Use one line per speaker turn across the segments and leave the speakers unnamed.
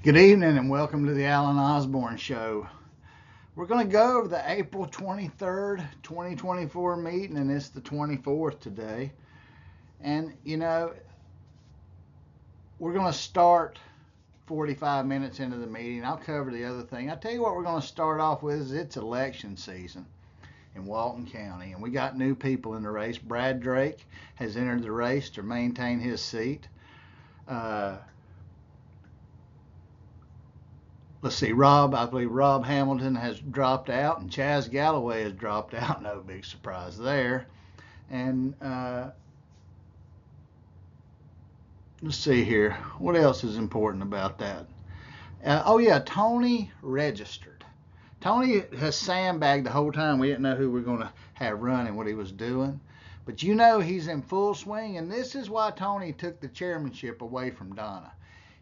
Good evening and welcome to the Alan Osborne Show. We're going to go over the April 23rd, 2024 meeting, and it's the 24th today. And, we're going to start 45 minutes into the meeting. I'll cover the other thing. I'll tell you what we're going to start off with is it's election season in Walton County, and we got new people in the race. Brad Drake has entered the race to maintain his seat. Let's see, I believe Rob Hamilton has dropped out, and Chaz Galloway has dropped out. No big surprise there. And let's see here. What else is important about that? Tony registered. Tony has sandbagged the whole time. We didn't know who we were going to have running, what he was doing. But he's in full swing, and this is why Tony took the chairmanship away from Donna.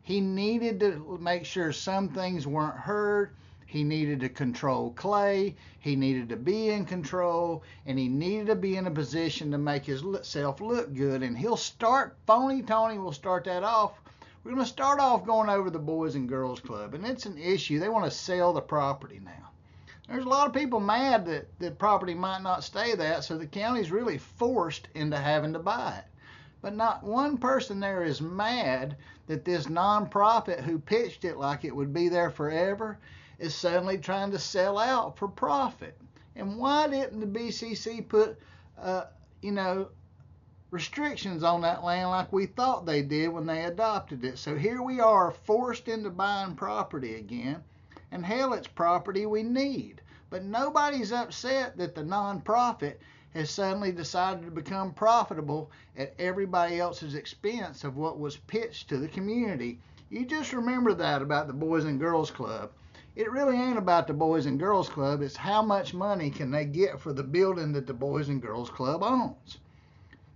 He needed to make sure some things weren't heard. He needed to control Clay. He needed to be in control, and he needed to be in a position to make himself look good. And Phony Tony will start that off. We're going to start off going over the Boys and Girls Club, and it's an issue. They want to sell the property now. There's a lot of people mad that the property might not stay that, so the county's really forced into having to buy it. But not one person there is mad that this nonprofit who pitched it like it would be there forever is suddenly trying to sell out for profit. And why didn't the BCC put, restrictions on that land like we thought they did when they adopted it? So here we are forced into buying property again. And hell, it's property we need. But nobody's upset that the nonprofit has suddenly decided to become profitable at everybody else's expense of what was pitched to the community. You just remember that about the Boys and Girls Club. It really ain't about the Boys and Girls Club. It's how much money can they get for the building that the Boys and Girls Club owns.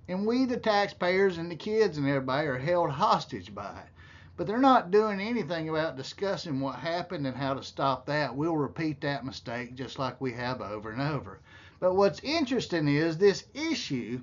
And we, the taxpayers and the kids and everybody, are held hostage by it. But they're not doing anything about discussing what happened and how to stop that. We'll repeat that mistake just like we have over and over. But what's interesting is this issue,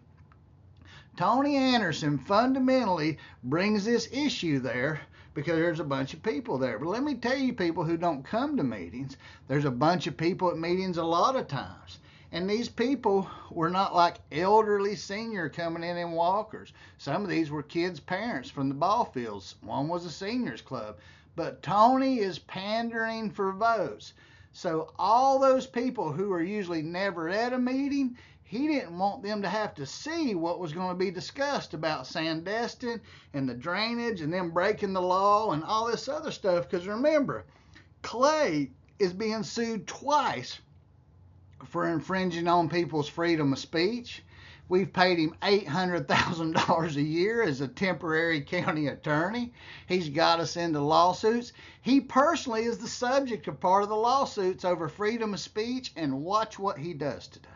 Tony Anderson fundamentally brings this issue there because there's a bunch of people there. But let me tell you, people who don't come to meetings, there's a bunch of people at meetings a lot of times. And these people were not like elderly senior coming in walkers. Some of these were kids' parents from the ball fields. One was a seniors club. But Tony is pandering for votes. So all those people who are usually never at a meeting, he didn't want them to have to see what was going to be discussed about Sandestin and the drainage and them breaking the law and all this other stuff. Because remember, Clay is being sued twice for infringing on people's freedom of speech. We've paid him $800,000 a year as a temporary county attorney. He's got us into lawsuits. He personally is the subject of part of the lawsuits over freedom of speech, and watch what he does today.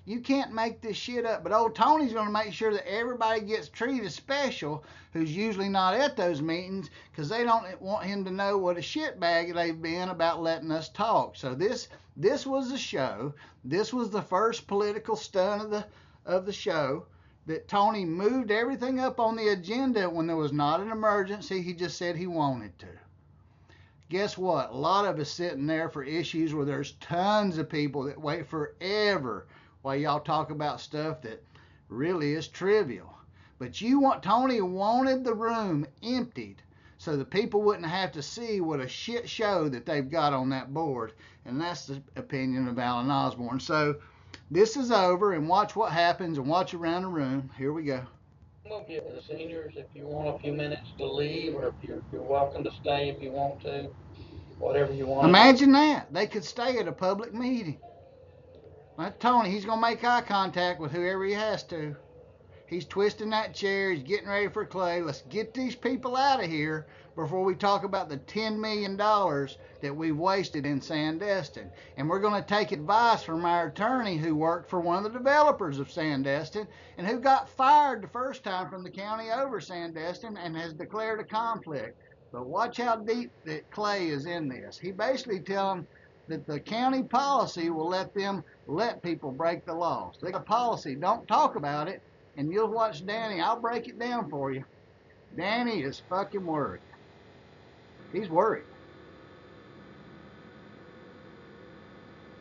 You can't make this shit up, but old Tony's going to make sure that everybody gets treated special who's usually not at those meetings because they don't want him to know what a shitbag they've been about letting us talk. So this was the show. This was the first political stunt of the show, that Tony moved everything up on the agenda when there was not an emergency. He just said he wanted to. Guess what? A lot of us sitting there for issues where there's tons of people that wait forever while y'all talk about stuff that really is trivial. But Tony wanted the room emptied so the people wouldn't have to see what a shit show that they've got on that board. And that's the opinion of Alan Osborne. So this is over, and watch what happens and watch around the room. Here we go.
I'm going to give the seniors, if you want a few minutes to leave, or if you're welcome to stay if you want to, whatever you want to do.
Imagine that. They could stay at a public meeting. Like Tony, he's going to make eye contact with whoever he has to. He's twisting that chair. He's getting ready for Clay. Let's get these people out of here before we talk about the $10 million that we've wasted in Sandestin. And we're going to take advice from our attorney who worked for one of the developers of Sandestin and who got fired the first time from the county over Sandestin and has declared a conflict. But watch how deep that Clay is in this. He basically tells them that the county policy will let people break the laws. The policy, don't talk about it. And you'll watch Danny. I'll break it down for you. Danny is fucking worried. He's worried.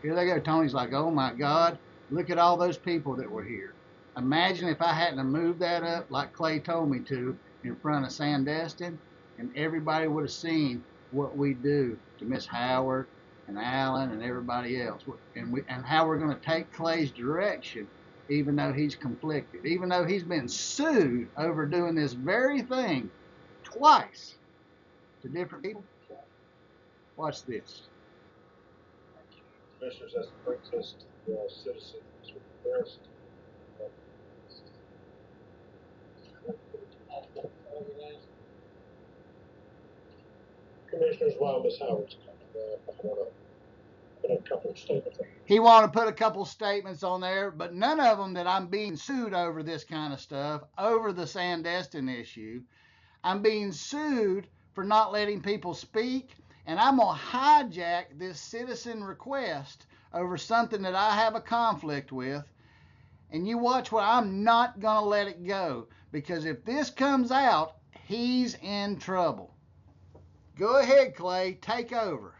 Here they go. Tony's like, oh my God, look at all those people that were here. Imagine if I hadn't have moved that up like Clay told me to in front of Sandestin, and everybody would have seen what we do to Miss Howard and Alan and everybody else, and how we're going to take Clay's direction, even though he's conflicted, even though he's been sued over doing this very thing twice to different people. Watch this.
Commissioners, as it brings us to the citizens request. Commissioners, while Ms. Howard's coming up, I want to put a couple of statements.
He wanted to put a couple statements on there, but none of them that I'm being sued over this kind of stuff, over the Sandestin issue. I'm being sued for not letting people speak, and I'm going to hijack this citizen request over something that I have a conflict with. And you watch what I'm not going to let it go, because if this comes out, he's in trouble. Go ahead, Clay. Take over.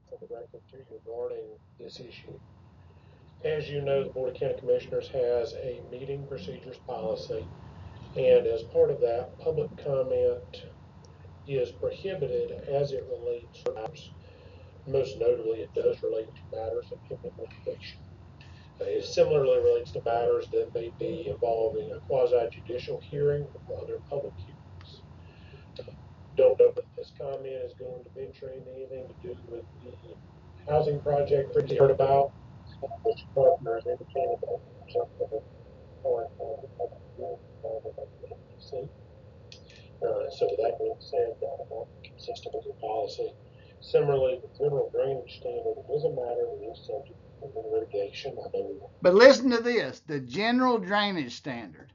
For the record to you regarding this issue. As you know, the Board of County Commissioners has a meeting procedures policy, and as part of that, public comment is prohibited as it relates to matters. Most notably, it does relate to matters of implementation. It similarly relates to matters that may be involving a quasi-judicial hearing or other public hearings. Don't know that this comment is going to venture into anything to do with the housing project that you heard about, which partner has indicated that so that being said, consistent with your policy. Similarly, the general drainage standard is a matter that is subject to litigation.
But listen to this, the general drainage standard.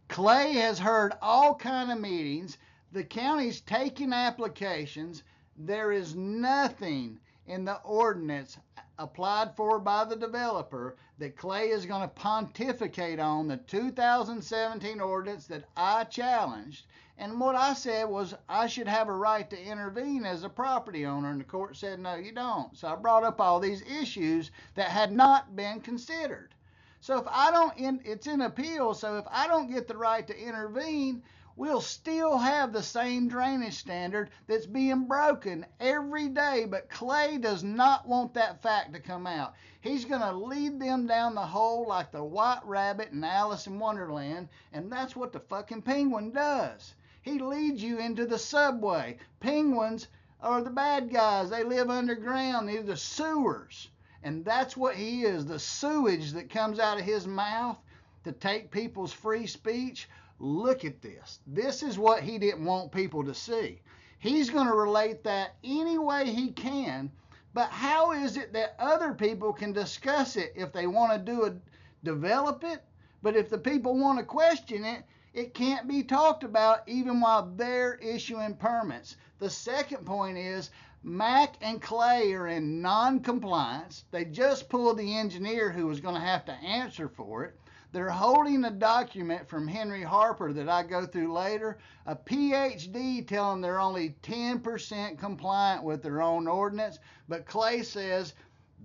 Clay has heard all kind of meetings. The county's taking applications. There is nothing in the ordinance applied for by the developer that Clay is going to pontificate on the 2017 ordinance that I challenged. And what I said was I should have a right to intervene as a property owner, and the court said, no, you don't. So I brought up all these issues that had not been considered. So if I don't, it's in appeal, so if I don't get the right to intervene, we'll still have the same drainage standard that's being broken every day. But Clay does not want that fact to come out. He's going to lead them down the hole like the White Rabbit in Alice in Wonderland, and that's what the fucking penguin does. He leads you into the subway. Penguins are the bad guys. They live underground. They're the sewers. And that's what he is, the sewage that comes out of his mouth to take people's free speech. Look at this. This is what he didn't want people to see. He's going to relate that any way he can, but how is it that other people can discuss it if they want to develop it? But if the people want to question it, it can't be talked about even while they're issuing permits. The second point is Mac and Clay are in non-compliance. They just pulled the engineer who was going to have to answer for it. They're holding a document from Henry Harper that I go through later, a PhD telling they're only 10% compliant with their own ordinance, but Clay says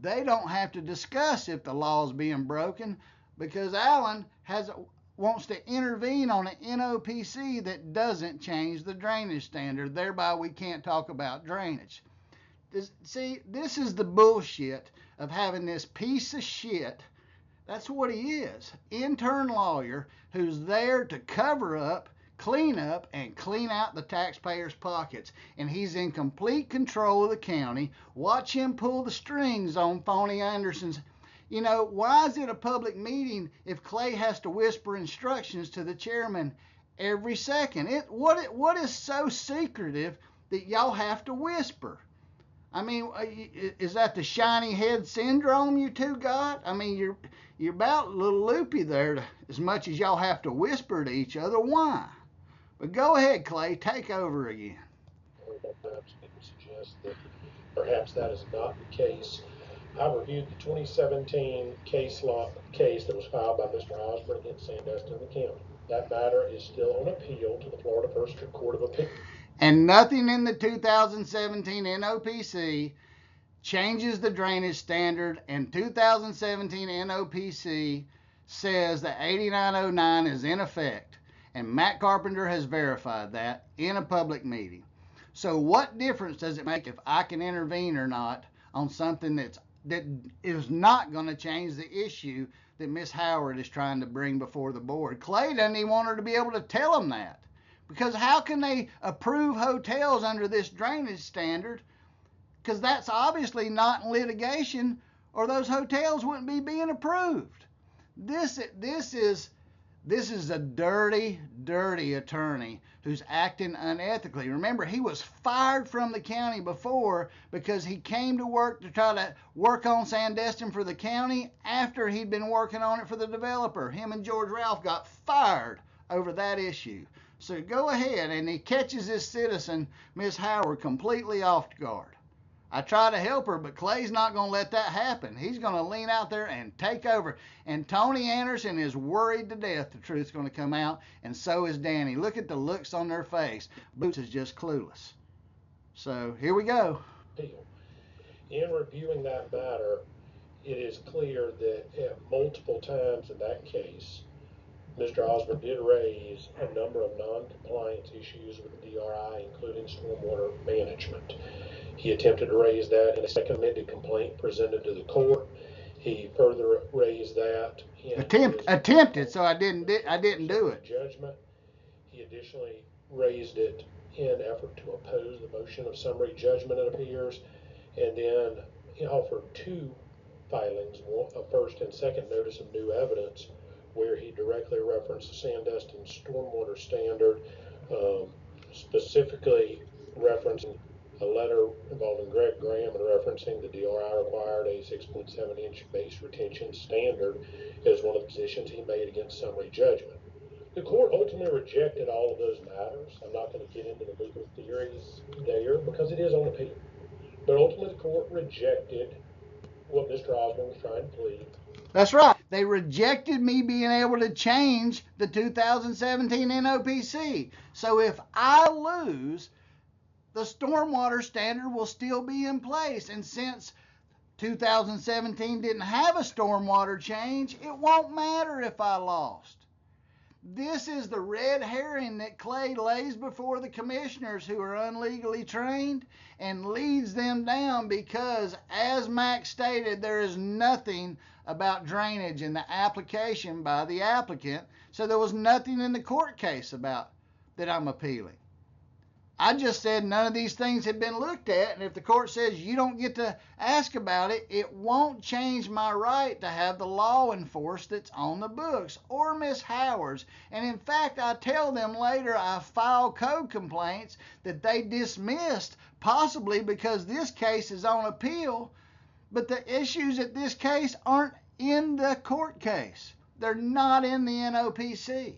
they don't have to discuss if the law is being broken because Alan wants to intervene on an NOPC that doesn't change the drainage standard. Thereby, we can't talk about drainage. See, this is the bullshit of having this piece of shit. That's what he is. Intern lawyer who's there to cover up, clean up, and clean out the taxpayers' pockets. And he's in complete control of the county. Watch him pull the strings on Phony Anderson's. You know, why is it a public meeting if Clay has to whisper instructions to the chairman every second? What is so secretive that y'all have to whisper? I mean, is that the shiny head syndrome you two got? I mean, you're about a little loopy there as much as y'all have to whisper to each other. Why? But go ahead, Clay, take over again.
Perhaps people suggest that perhaps that is not the case. I reviewed the 2017 case that was filed by Mr. Osborne against Sandestin in the county. That matter is still on appeal to the Florida First Court of Appeal.
And nothing in the 2017 NOPC changes the drainage standard, and 2017 NOPC says that 8909 is in effect, and Matt Carpenter has verified that in a public meeting. So what difference does it make if I can intervene or not on something that is not going to change the issue that Ms. Howard is trying to bring before the board? Clay doesn't even want her to be able to tell them that, because how can they approve hotels under this drainage standard? Because that's obviously not in litigation, or those hotels wouldn't be being approved. This is a dirty, dirty attorney who's acting unethically. Remember, he was fired from the county before because he came to work to try to work on Sandestin for the county after he'd been working on it for the developer. Him and George Ralph got fired over that issue. So go ahead, and he catches this citizen, Ms. Howard, completely off guard. I try to help her, but Clay's not going to let that happen. He's going to lean out there and take over. And Tony Anderson is worried to death the truth's going to come out, and so is Danny. Look at the looks on their face. Boots is just clueless. So here we go.
In reviewing that matter, it is clear that at multiple times in that case, Mr. Osborne did raise a number of non-compliance issues with the DRI, including stormwater management. He attempted to raise that in a second amended complaint presented to the court. He further raised that in
attempted, so I didn't do it.
Judgment. He additionally raised it in effort to oppose the motion of summary judgment, it appears, and then he offered two filings, a first and second notice of new evidence, where he directly referenced the Sandestin stormwater standard, specifically referencing a letter involving Greg Graham and referencing the DRI required a 6.7-inch base retention standard as one of the positions he made against summary judgment. The court ultimately rejected all of those matters. I'm not going to get into the legal theories there because it is on appeal. But ultimately the court rejected what Mr. Osborne was trying to plead.
That's right. They rejected me being able to change the 2017 NOPC. So if I lose, the stormwater standard will still be in place. And since 2017 didn't have a stormwater change, it won't matter if I lost. This is the red herring that Clay lays before the commissioners who are unlegally trained and leads them down because, as Max stated, there is nothing about drainage in the application by the applicant, so there was nothing in the court case about that I'm appealing. I just said none of these things had been looked at, and if the court says you don't get to ask about it, it won't change my right to have the law enforced that's on the books, or Miss Howard's. And in fact, I tell them later I filed code complaints that they dismissed, possibly because this case is on appeal, but the issues at this case aren't in the court case. They're not in the NOPC.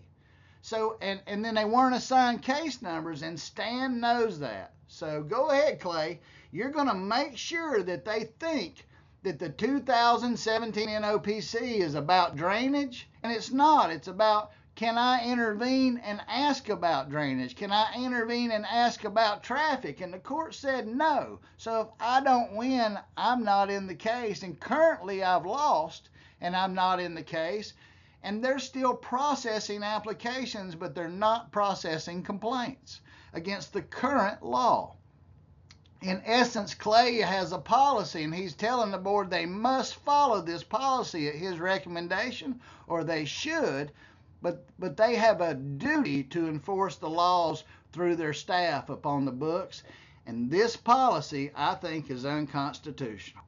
So, and then they weren't assigned case numbers, and Stan knows that. So go ahead, Clay. You're going to make sure that they think that the 2017 NOPC is about drainage, and it's not. It's about, can I intervene and ask about drainage? Can I intervene and ask about traffic? And the court said no. So if I don't win, I'm not in the case. And currently I've lost, and I'm not in the case. And they're still processing applications, but they're not processing complaints against the current law. In essence, Clay has a policy, and he's telling the board they must follow this policy at his recommendation, or they should, but they have a duty to enforce the laws through their staff upon the books, and this policy, I think, is unconstitutional.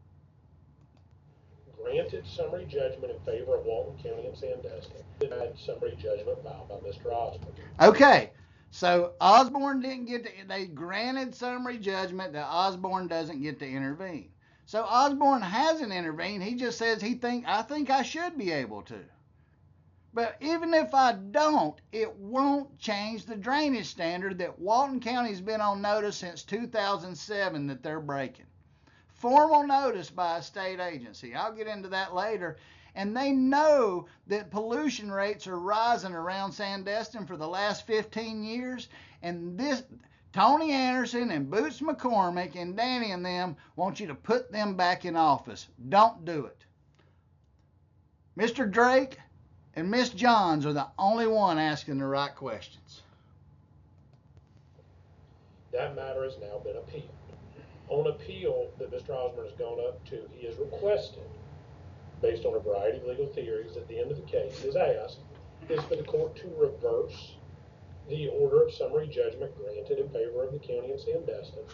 Granted summary judgment in favor of Walton County and Sandestin. Denied summary judgment filed by Mr. Osborne.
Okay, so Osborne didn't get to, they granted summary judgment that Osborne doesn't get to intervene. So Osborne hasn't intervened. He just says I think I should be able to. But even if I don't, it won't change the drainage standard that Walton County's been on notice since 2007 that they're breaking. Formal notice by a state agency. I'll get into that later. And they know that pollution rates are rising around Sandestin for the last 15 years. And Tony Anderson and Boots McCormick and Danny and them want you to put them back in office. Don't do it. Mr. Drake and Miss Johns are the only one asking the right questions.
That matter has now been appealed. On appeal that Mr. Osborne has gone up to, he has requested, based on a variety of legal theories, at the end of the case is asked, is for the court to reverse the order of summary judgment granted in favor of the county and Sandestin,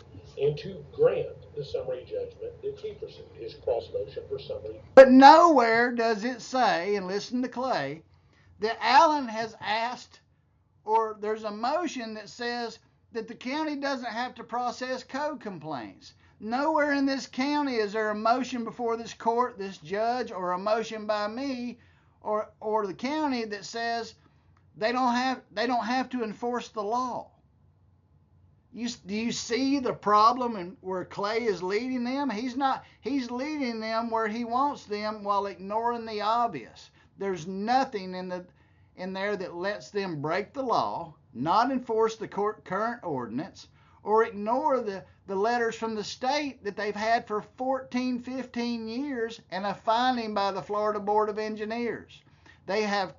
and to grant the summary judgment that he pursued, his cross motion for summary.
But nowhere does it say, and listen to Clay, that Allen has asked, or there's a motion that says that the county doesn't have to process code complaints. Nowhere in this county is there a motion before this court, this judge, or a motion by me or the county that says they don't have to enforce the law. Do you see the problem in where Clay is leading them? He's leading them where he wants them while ignoring the obvious. There's nothing in there that lets them break the law, not enforce the current ordinance, or ignore the letters from the state that they've had for 14, 15 years and a finding by the Florida Board of Engineers. They have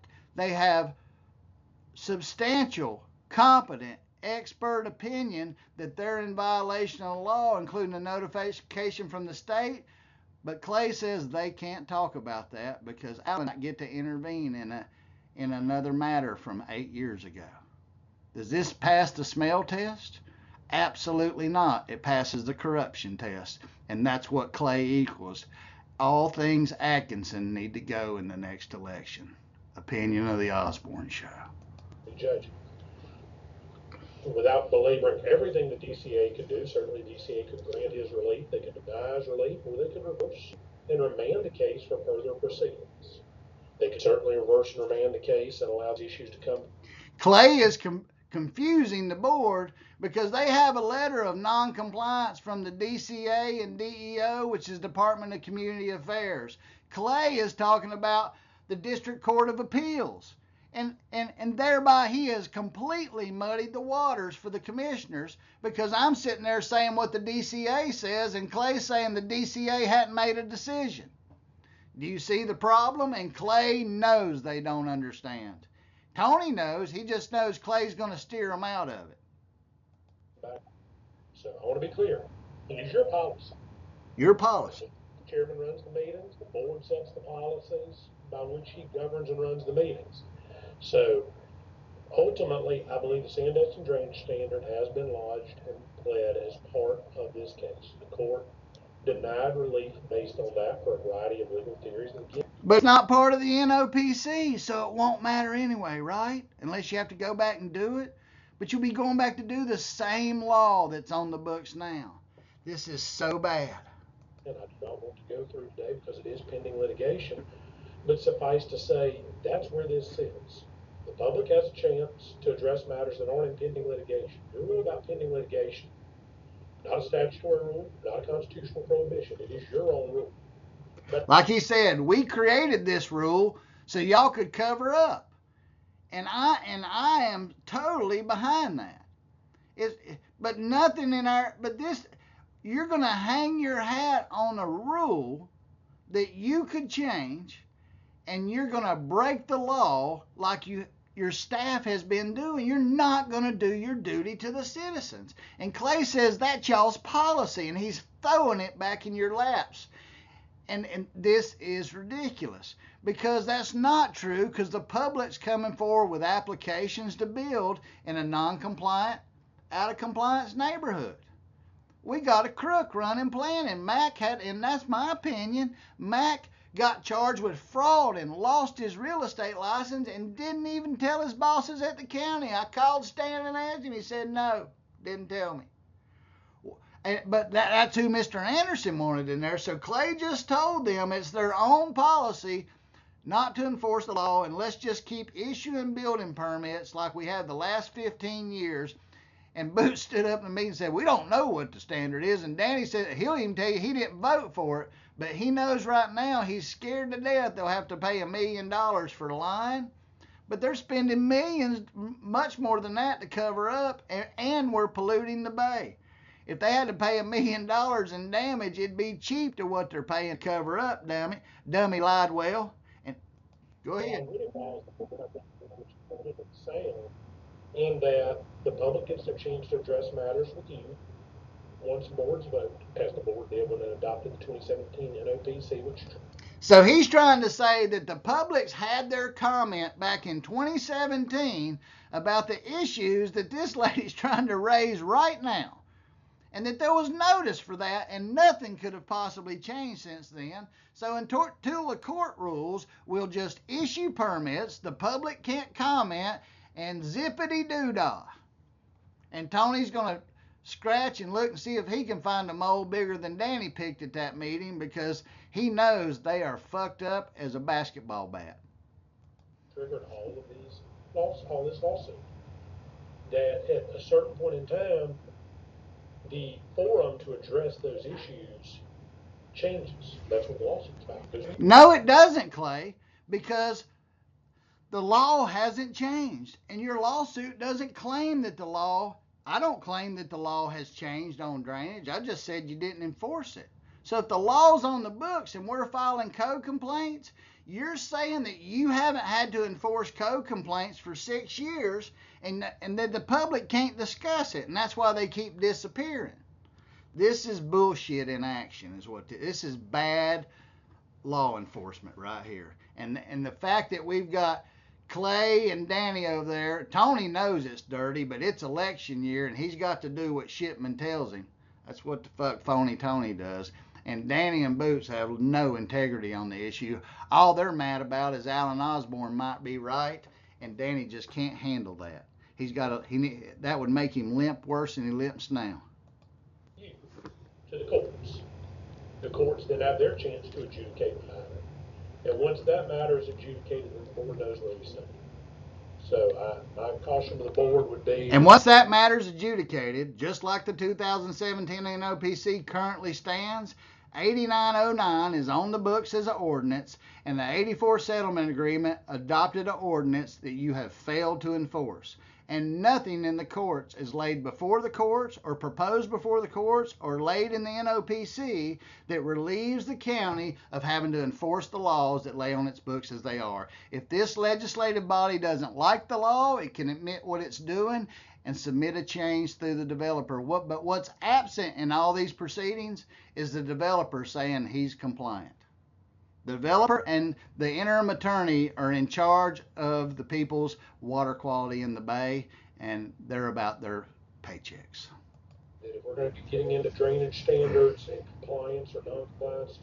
substantial, competent, expert opinion that they're in violation of the law, including a notification from the state. But Clay says they can't talk about that because Allen not get to intervene in another matter from 8 years ago. Does this pass the smell test? Absolutely not. It passes the corruption test, and that's what Clay equals. All things Atkinson need to go in the next election. Opinion of the Osborne Show.
Judge, without belaboring everything the DCA could do, certainly DCA could grant his relief, they could deny his relief, or they could reverse and remand the case for further proceedings. They could certainly reverse and remand the case and allow the issues to come.
Clay is confusing the board because they have a letter of non-compliance from the DCA and DEO, which is Department of Community Affairs. Clay is talking about the District Court of Appeals. And thereby he has completely muddied the waters for the commissioners, because I'm sitting there saying what the DCA says and Clay's saying the DCA hadn't made a decision. Do you see the problem? And Clay knows they don't understand. Tony knows. He just knows Clay's going to steer them out of it.
So I want to be clear. It is your policy.
Your policy.
The chairman runs the meetings. The board sets the policies by which he governs and runs the meetings. So ultimately, I believe the Sandestin Drainage Standard has been lodged and pled as part of this case. The court denied relief based on that for a variety of legal theories.
But it's not part of the NOPC, so it won't matter anyway, right? Unless you have to go back and do it. But you'll be going back to do the same law that's on the books now. This is so bad.
And I do not want to go through today because it is pending litigation. But suffice to say, that's where this sits. The public has a chance to address matters that aren't in pending litigation. Your rule about pending litigation, not a statutory rule, not a constitutional prohibition. It is your own rule. But
like he said, we created this rule so y'all could cover up. And I am totally behind that. But nothing in you're going to hang your hat on a rule that you could change, and you're going to break the law like your staff has been doing. You're not going to do your duty to the citizens. And Clay says that's y'all's policy, and he's throwing it back in your laps. And this is ridiculous, because that's not true, because the public's coming forward with applications to build in a non-compliant, out-of-compliance neighborhood. We got a crook running planning. And that's my opinion, Mac got charged with fraud and lost his real estate license and didn't even tell his bosses at the county. I called Stan and asked him. He said no, didn't tell me. But that's who Mr. Anderson wanted in there. So Clay just told them it's their own policy not to enforce the law, and let's just keep issuing building permits like we have the last 15 years. And Boots stood up in the meeting and said, we don't know what the standard is. And Danny said he'll even tell you he didn't vote for it, but he knows right now he's scared to death they'll have to pay $1 million for the line. but they're spending millions, much more than that, to cover up, and we're polluting the bay. If they had to pay $1 million in damage, it'd be cheap to what they're paying to cover up, dummy Liedwell. And go ahead.
In that the public gets a chance to address matters with you once boards vote, as the board did when it adopted the 2017 NOPC, which.
So he's trying to say that the public's had their comment back in 2017 about the issues that this lady's trying to raise right now, and that there was notice for that, and nothing could have possibly changed since then. So until the court rules, we'll just issue permits, the public can't comment, and zippity-doo-dah. And Tony's going to scratch and look and see if he can find a mole bigger than Danny picked at that meeting, because he knows they are fucked up as a basketball bat.
Triggered all this lawsuit. That at a certain point in time, the forum to address those issues changes. That's what the lawsuit's about.
No, it doesn't, Clay, because the law hasn't changed, and your lawsuit doesn't claim that I don't claim that the law has changed on drainage. I just said you didn't enforce it. So if the law's on the books and we're filing code complaints, you're saying that you haven't had to enforce code complaints for 6 years, and that the public can't discuss it, and that's why they keep disappearing. This is bullshit in action, is what this is. Bad law enforcement right here. And the fact that we've got Clay and Danny over there, Tony knows it's dirty, but it's election year and he's got to do what Shipman tells him. That's what the fuck phony Tony does. And Danny and Boots have no integrity on the issue. All they're mad about is Alan Osborne might be right, and Danny just can't handle that. That would make him limp worse than he limps now.
To the courts. The courts then have their chance to adjudicate the matter. And once that matter is adjudicated, then the board knows where we stand. So my caution to the board would be...
And once that matter is adjudicated, just like the 2017 NOPC currently stands, 8909 is on the books as an ordinance, and the 84 settlement agreement adopted an ordinance that you have failed to enforce. And nothing in the courts is laid before the courts or proposed before the courts or laid in the NOPC that relieves the county of having to enforce the laws that lay on its books as they are. If this legislative body doesn't like the law, it can admit what it's doing and submit a change through the developer. But what's absent in all these proceedings is the developer saying he's compliant. The developer and the interim attorney are in charge of the people's water quality in the bay, and they're about their paychecks.
If we're going to be getting into drainage standards and compliance or non-compliance,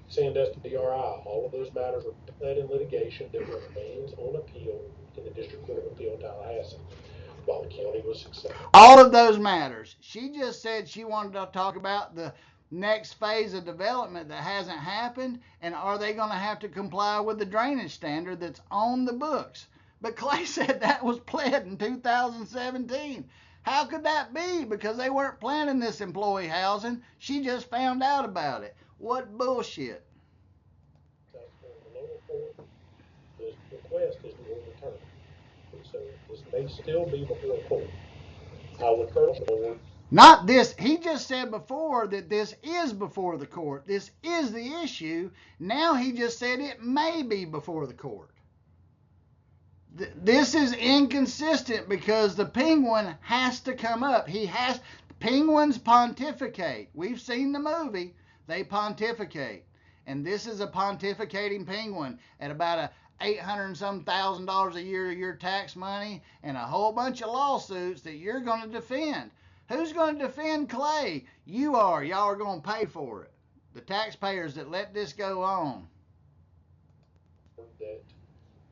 send us to DRI. All of those matters are pled in litigation that remains on appeal in the District Court of Appeal in Tallahassee, while the county was successful.
All of those matters. She just said she wanted to talk about the next phase of development that hasn't happened, and are they going to have to comply with the drainage standard that's on the books? But Clay said that was pled in 2017. How could that be? Because they weren't planning this employee housing. She just found out about it. What bullshit.
That's from the lower court. The request is to overturn. So this may still be before a court. I would urge the board.
Not this. He just said before that this is before the court. This is the issue. Now he just said it may be before the court. This is inconsistent because the penguin has to come up. Penguins pontificate. We've seen the movie. They pontificate. And this is a pontificating penguin at about $800 and some thousand a year of your tax money and a whole bunch of lawsuits that you're going to defend. Who's going to defend Clay? You are. Y'all are going to pay for it. The taxpayers that let this go on.
That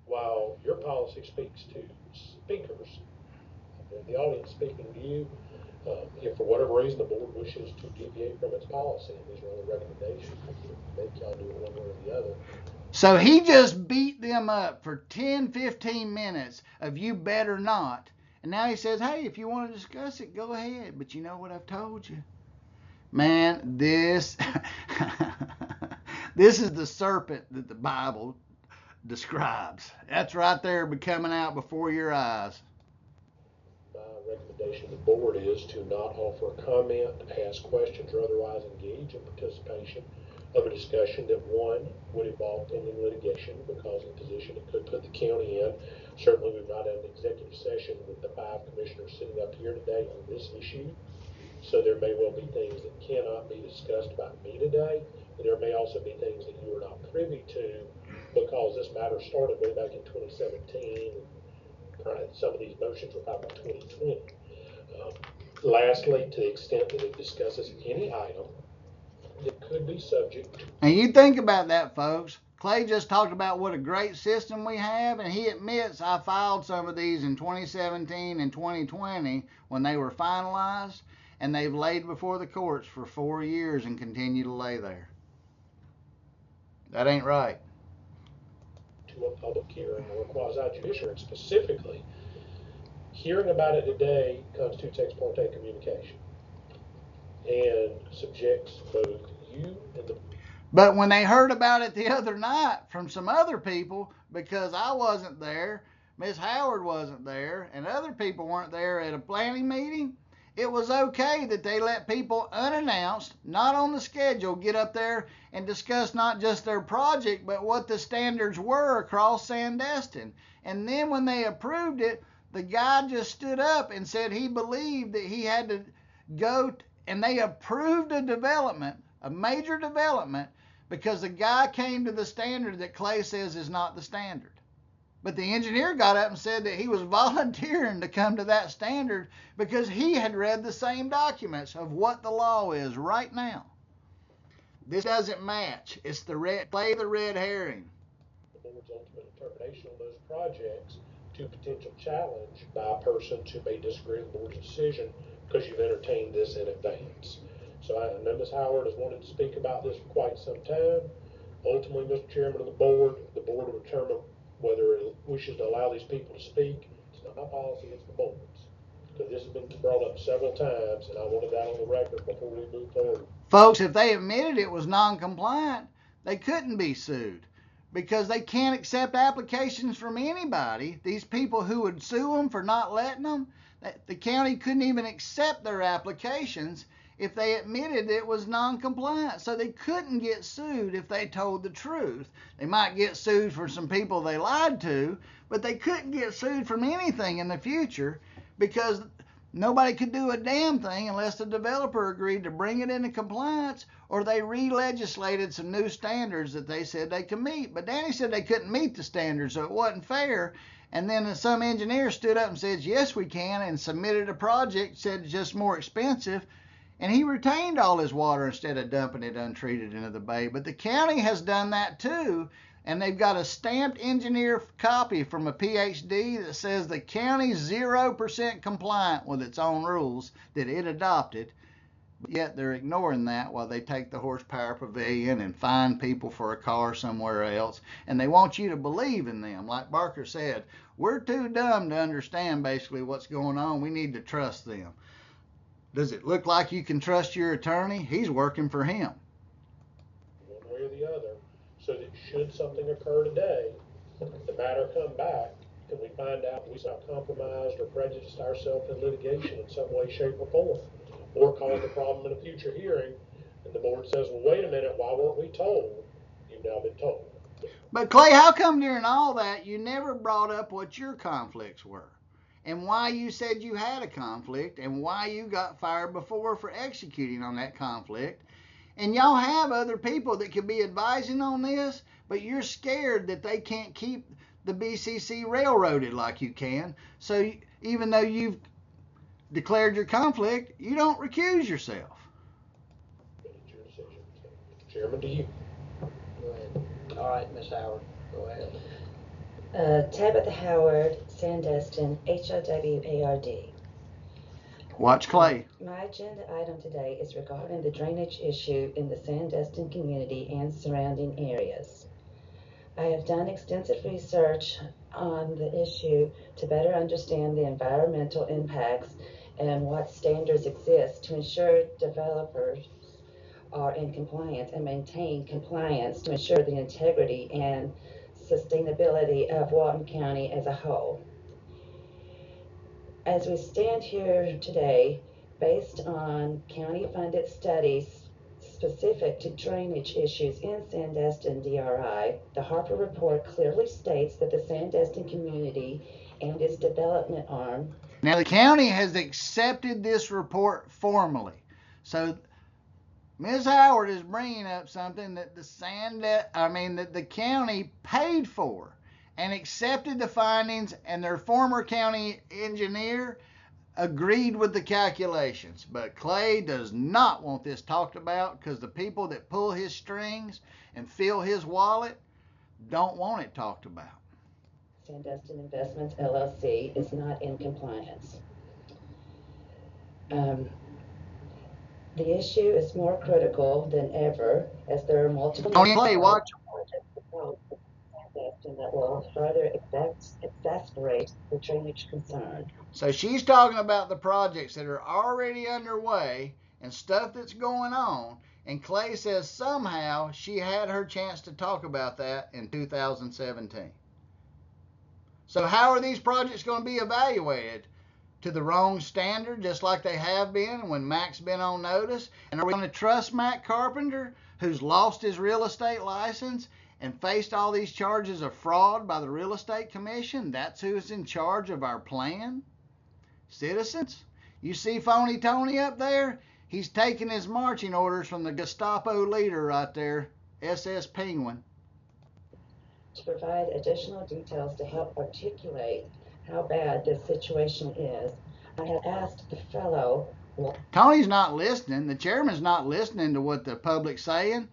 while your policy speaks to speakers, the audience speaking to you, if for whatever reason the board wishes to deviate from its policy, and these are only recommendations, maybe y'all do it one way or the other.
So he just beat them up for 10, 15 minutes of you better not. And now he says, hey, if you want to discuss it, go ahead. But you know what I've told you? Man, this is the serpent that the Bible describes. That's right there coming out before your eyes.
My recommendation to the board is to not offer a comment, ask questions, or otherwise engage in participation of a discussion that, one, would involve pending litigation because of the position it could put the county in. Certainly, we've not had an executive session with the 5 commissioners sitting up here today on this issue. So there may well be things that cannot be discussed by me today. And there may also be things that you are not privy to because this matter started way back in 2017. Some of these motions were filed in 2020. Lastly, to the extent that it discusses any item that could be subject to.
And you think about that, folks. Clay just talked about what a great system we have, and he admits I filed some of these in 2017 and 2020 when they were finalized, and they've laid before the courts for 4 years and continue to lay there. That ain't right.
To a public hearing or a quasi-judicial hearing specifically, hearing about it today constitutes ex parte communication and subjects both you and the.
But when they heard about it the other night from some other people, because I wasn't there, Miss Howard wasn't there, and other people weren't there at a planning meeting, it was okay that they let people unannounced, not on the schedule, get up there and discuss not just their project, but what the standards were across Sandestin. And then when they approved it, the guy just stood up and said he believed that he had to go, and they approved a development, a major development, because the guy came to the standard that Clay says is not the standard. But the engineer got up and said that he was volunteering to come to that standard because he had read the same documents of what the law is right now. This doesn't match. It's the red herring.
The board's ultimate determination on those projects to potential challenge by a person who may disagree with the board's decision because you've entertained this in advance. So I know Ms. Howard has wanted to speak about this for quite some time. Ultimately, Mr. Chairman of the board will determine whether it wishes to allow these people to speak. It's not my policy, it's the board's. Because this has been brought up several times, and I wanted that on the record before we move forward.
Folks, if they admitted it was non-compliant, they couldn't be sued because they can't accept applications from anybody. These people who would sue them for not letting them, the county couldn't even accept their applications if they admitted it was non-compliant. So they couldn't get sued if they told the truth. They might get sued for some people they lied to, but they couldn't get sued from anything in the future because nobody could do a damn thing unless the developer agreed to bring it into compliance or they re-legislated some new standards that they said they could meet. But Danny said they couldn't meet the standards, so it wasn't fair. And then some engineer stood up and said, yes, we can, and submitted a project, said it's just more expensive. And he retained all his water instead of dumping it untreated into the bay. But the county has done that too. And they've got a stamped engineer copy from a PhD that says the county's 0% compliant with its own rules that it adopted. Yet they're ignoring that while they take the horsepower pavilion and fine people for a car somewhere else. And they want you to believe in them. Like Barker said, we're too dumb to understand basically what's going on. We need to trust them. Does it look like you can trust your attorney? He's working for him.
One way or the other, so that should something occur today, the matter come back, and we find out we have compromised or prejudiced ourselves in litigation in some way, shape, or form, or caused a problem in a future hearing, and the board says, well, wait a minute, why weren't we told? You've now been told.
But Clay, how come during all that you never brought up what your conflicts were? And why you said you had a conflict and why you got fired before for executing on that conflict. And y'all have other people that could be advising on this, but you're scared that they can't keep the BCC railroaded like you can. So even though you've declared your conflict, you don't recuse yourself.
It's your decision. Chairman, to you.
Go ahead. All right, Ms. Howard, go ahead.
Tabitha Howard, Sandestin, HOWARD.
Watch Clay.
My agenda item today is regarding the drainage issue in the Sandestin community and surrounding areas. I have done extensive research on the issue to better understand the environmental impacts and what standards exist to ensure developers are in compliance and maintain compliance to ensure the integrity and sustainability of Walton County as a whole. As we stand here today, based on county-funded studies specific to drainage issues in Sandestin DRI, the Harper Report clearly states that the Sandestin community and its development arm.
Now the county has accepted this report formally. So Ms. Howard is bringing up something that that the county paid for and accepted the findings, and their former county engineer agreed with the calculations. But Clay does not want this talked about because the people that pull his strings and fill his wallet don't want it talked about.
Sandestin Investments LLC is not in compliance. The issue is more critical than ever as there are multiple
Clay, watch.
That will further exacerbate the drainage concern.
So she's talking about the projects that are already underway and stuff that's going on, and Clay says somehow she had her chance to talk about that in 2017. So how are these projects going to be evaluated? To the wrong standard, just like they have been when Mac's been on notice? And are we going to trust Mac Carpenter, who's lost his real estate license and faced all these charges of fraud by the Real Estate Commission? That's who's in charge of our plan. Citizens, you see Phony Tony up there? He's taking his marching orders from the Gestapo leader right there, SS Penguin.
To provide additional details to help articulate how bad this situation is, I have asked the fellow.
Tony's not listening. The chairman's not listening to what the public's saying.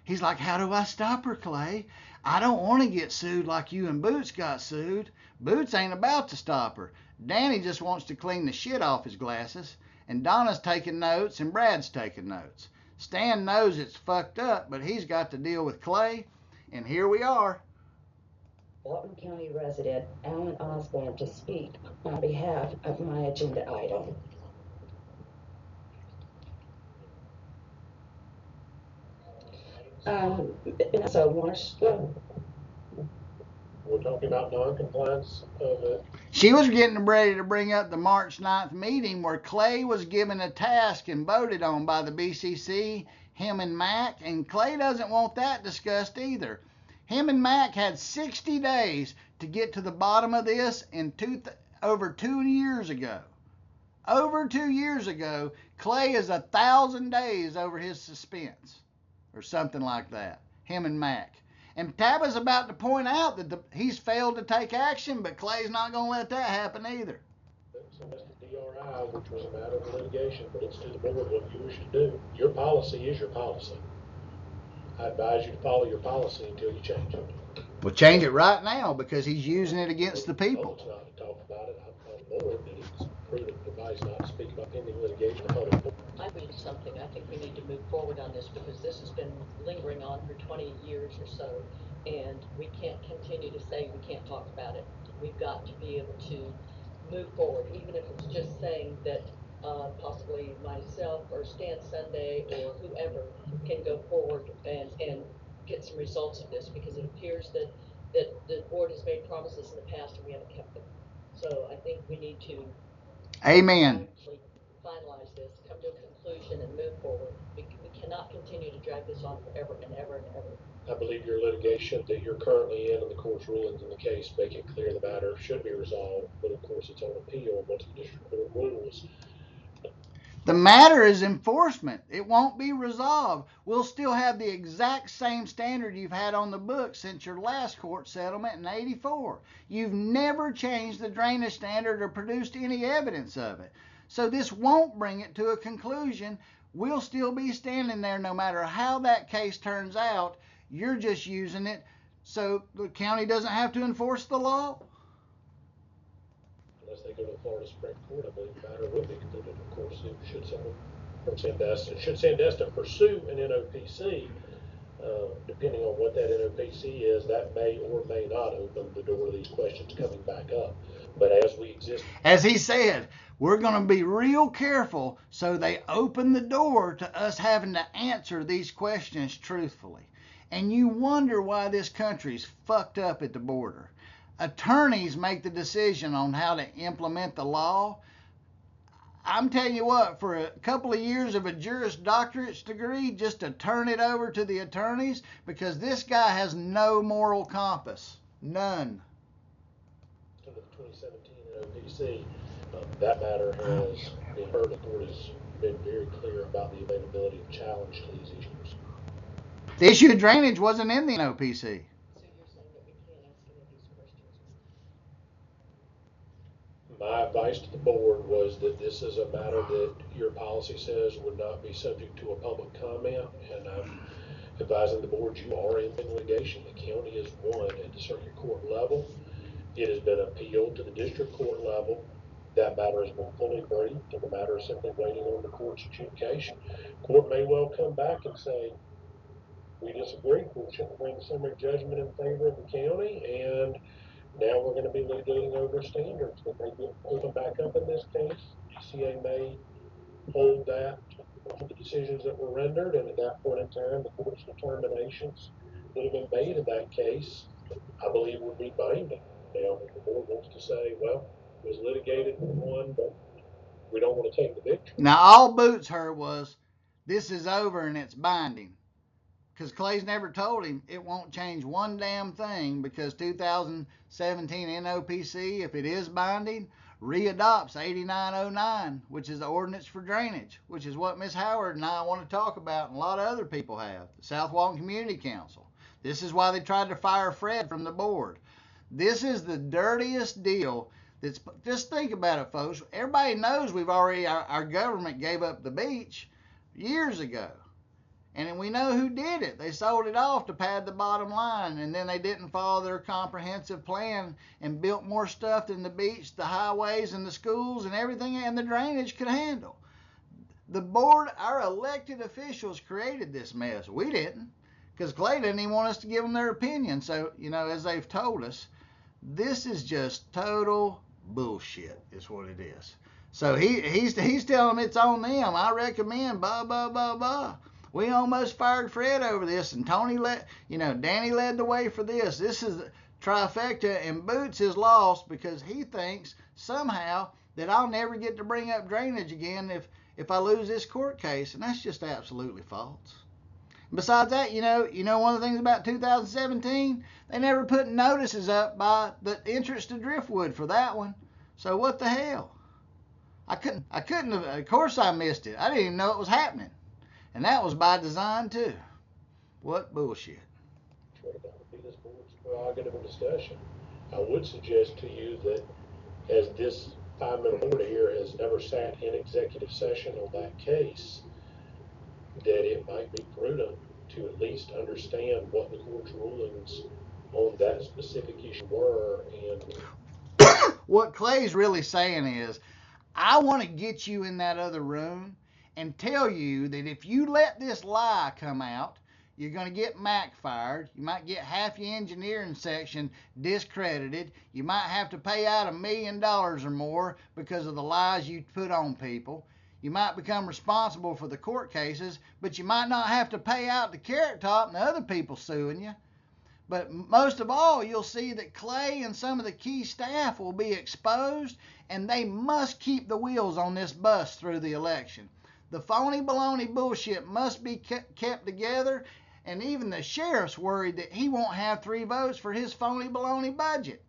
He's like, how do I stop her, Clay? I don't want to get sued like you and Boots got sued. Boots ain't about to stop her. Danny just wants to clean the shit off his glasses. And Donna's taking notes and Brad's taking notes. Stan knows it's fucked up, but he's got to deal with Clay. And here we are.
Walton County resident Alan Osborne to speak on behalf of my agenda item.
We're talking about non-compliance of it.
She was getting ready to bring up the March 9th meeting where Clay was given a task and voted on by the BCC, him and Mac, and Clay doesn't want that discussed either. Him and Mac had 60 days to get to the bottom of this over 2 years ago. Over 2 years ago, Clay is 1,000 days over his suspense or something like that, him and Mac. And Taba's about to point out that he's failed to take action, but Clay's not going to let that happen either.
So that's the DRI, which was a matter of litigation, but it's to the board what you should do. Your policy is your policy. I advise you to follow your policy until you change it.
We'll change it right now because he's using it against the people.
It's not to talk about it. I'm on board that it's prudent advice not to speak about pending litigation in public.
I read something. I think we need to move forward on this because this has been lingering on for 20 years or so, and we can't continue to say we can't talk about it. We've got to be able to move forward, even if it's just saying that possibly myself or Stan Sunday or whoever can go forward and get some results of this, because it appears that the board has made promises in the past and we haven't kept them. So I think we need to
Amen.
Finalize this, come to a conclusion, and move forward. We cannot continue to drag this on forever and ever and ever.
I believe your litigation that you're currently in and the court's rulings in the case make it clear the matter should be resolved, but of course it's on appeal once the district court rules.
The matter is enforcement. It won't be resolved. We'll still have the exact same standard you've had on the books since your last court settlement in '84. You've never changed the drainage standard or produced any evidence of it. So this won't bring it to a conclusion. We'll still be standing there no matter how that case turns out. You're just using it so the county doesn't have to enforce the law.
Unless they go to the Florida Supreme Court, I believe the matter would be concluded. Of course, should someone from Sandestin pursue an NOPC, depending on what that NOPC is, that may or may not open the door to these questions coming back up. But as we exist,
as he said, we're going to be real careful so they open the door to us having to answer these questions truthfully. And you wonder why this country's fucked up at the border. Attorneys make the decision on how to implement the law. I'm telling you what, for a couple of years of a Juris Doctorate's degree, just to turn it over to the attorneys, because this guy has no moral compass. None.
Under the 2017 OPC, that matter has been heard. The court has been very clear about the availability of challenge to these issues.
The issue of drainage wasn't in the OPC.
So you're saying that we can't ask any of these questions?
My advice to the board was that this is a matter that your policy says would not be subject to a public comment, and I'm advising the board you are in litigation. The county has won at the circuit court level. It has been appealed to the district court level. That matter has been fully briefed, and the matter is simply waiting on the court's adjudication. Court may well come back and say, we disagree, we shouldn't bring summary judgment in favor of the county, and now we're going to be litigating over standards that may get open back up in this case. DCA may hold that to the decisions that were rendered, and at that point in time, the court's determinations that have been made in that case, I believe, would be binding. Now, if the board wants to say, well, it was litigated and won, but we don't want to take the victory.
Now, all Boots heard was, this is over and it's binding. Because Clay's never told him it won't change one damn thing, because 2017 NOPC, if it is binding, readopts 8909, which is the ordinance for drainage, which is what Miss Howard and I want to talk about, and a lot of other people have. The South Walton Community Council. This is why they tried to fire Fred from the board. This is the dirtiest deal. Just think about it, folks. Everybody knows our government gave up the beach years ago. And we know who did it. They sold it off to pad the bottom line, and then they didn't follow their comprehensive plan and built more stuff than the beach, the highways, and the schools, and everything, and the drainage could handle. The board, our elected officials, created this mess. We didn't, because Clay didn't even want us to give them their opinion. So, as they've told us, this is just total bullshit is what it is. So he's telling them it's on them. I recommend blah, blah, blah, blah. We almost fired Fred over this, and Danny led the way for this. This is trifecta, and Boots is lost because he thinks somehow that I'll never get to bring up drainage again if I lose this court case, and that's just absolutely false. Besides that, one of the things about 2017, they never put notices up by the entrance to Driftwood for that one. So what the hell? I couldn't have, of course I missed it. I didn't even know it was happening. And that was by design, too. What bullshit.
That would be this board's prerogative of discussion. I would suggest to you that, as this 5-member board here has never sat in executive session on that case, that it might be prudent to at least understand what the court's rulings on that specific issue were. And
what Clay's really saying is, I want to get you in that other room and tell you that if you let this lie come out, you're going to get Mac fired. You might get half your engineering section discredited. You might have to pay out $1 million or more because of the lies you put on people. You might become responsible for the court cases, but you might not have to pay out the Carrot Top and the other people suing you. But most of all, you'll see that Clay and some of the key staff will be exposed, and they must keep the wheels on this bus through the election. The phony baloney bullshit must be kept together, and even the sheriff's worried that he won't have 3 votes for his phony baloney budget.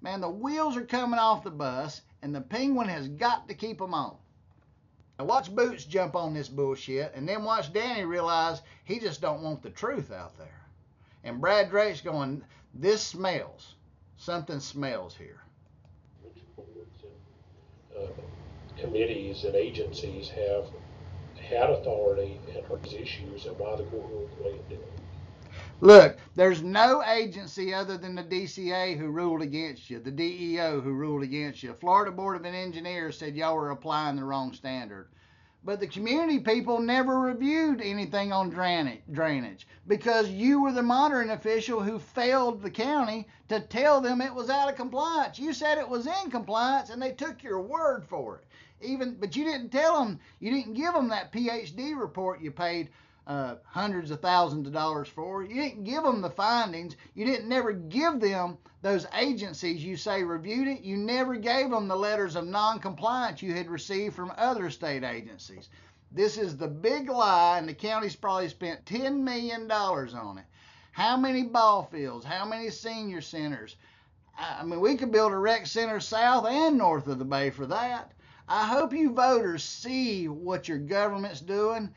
Man, the wheels are coming off the bus, and the Penguin has got to keep them on. Now watch Boots jump on this bullshit, and then watch Danny realize he just don't want the truth out there. And Brad Drake's going, this smells. Something smells here.
which boards and committees and agencies have had authority and heard these issues, and why the court ruled the way it did.
Look, there's no agency other than the DCA who ruled against you, the DEO who ruled against you. Florida Board of Engineers said y'all were applying the wrong standard. But the community people never reviewed anything on drainage because you were the monitoring official who failed the county to tell them it was out of compliance. You said it was in compliance, and they took your word for it. But you didn't tell them, you didn't give them that PhD report you paid hundreds of thousands of dollars for. You didn't give them the findings. You didn't never give them those agencies you say reviewed it. You never gave them the letters of non-compliance you had received from other state agencies. This is the big lie, and the county's probably spent $10 million on it. How many ball fields? How many senior centers? I mean, we could build a rec center south and north of the bay for that. I hope you voters see what your government's doing.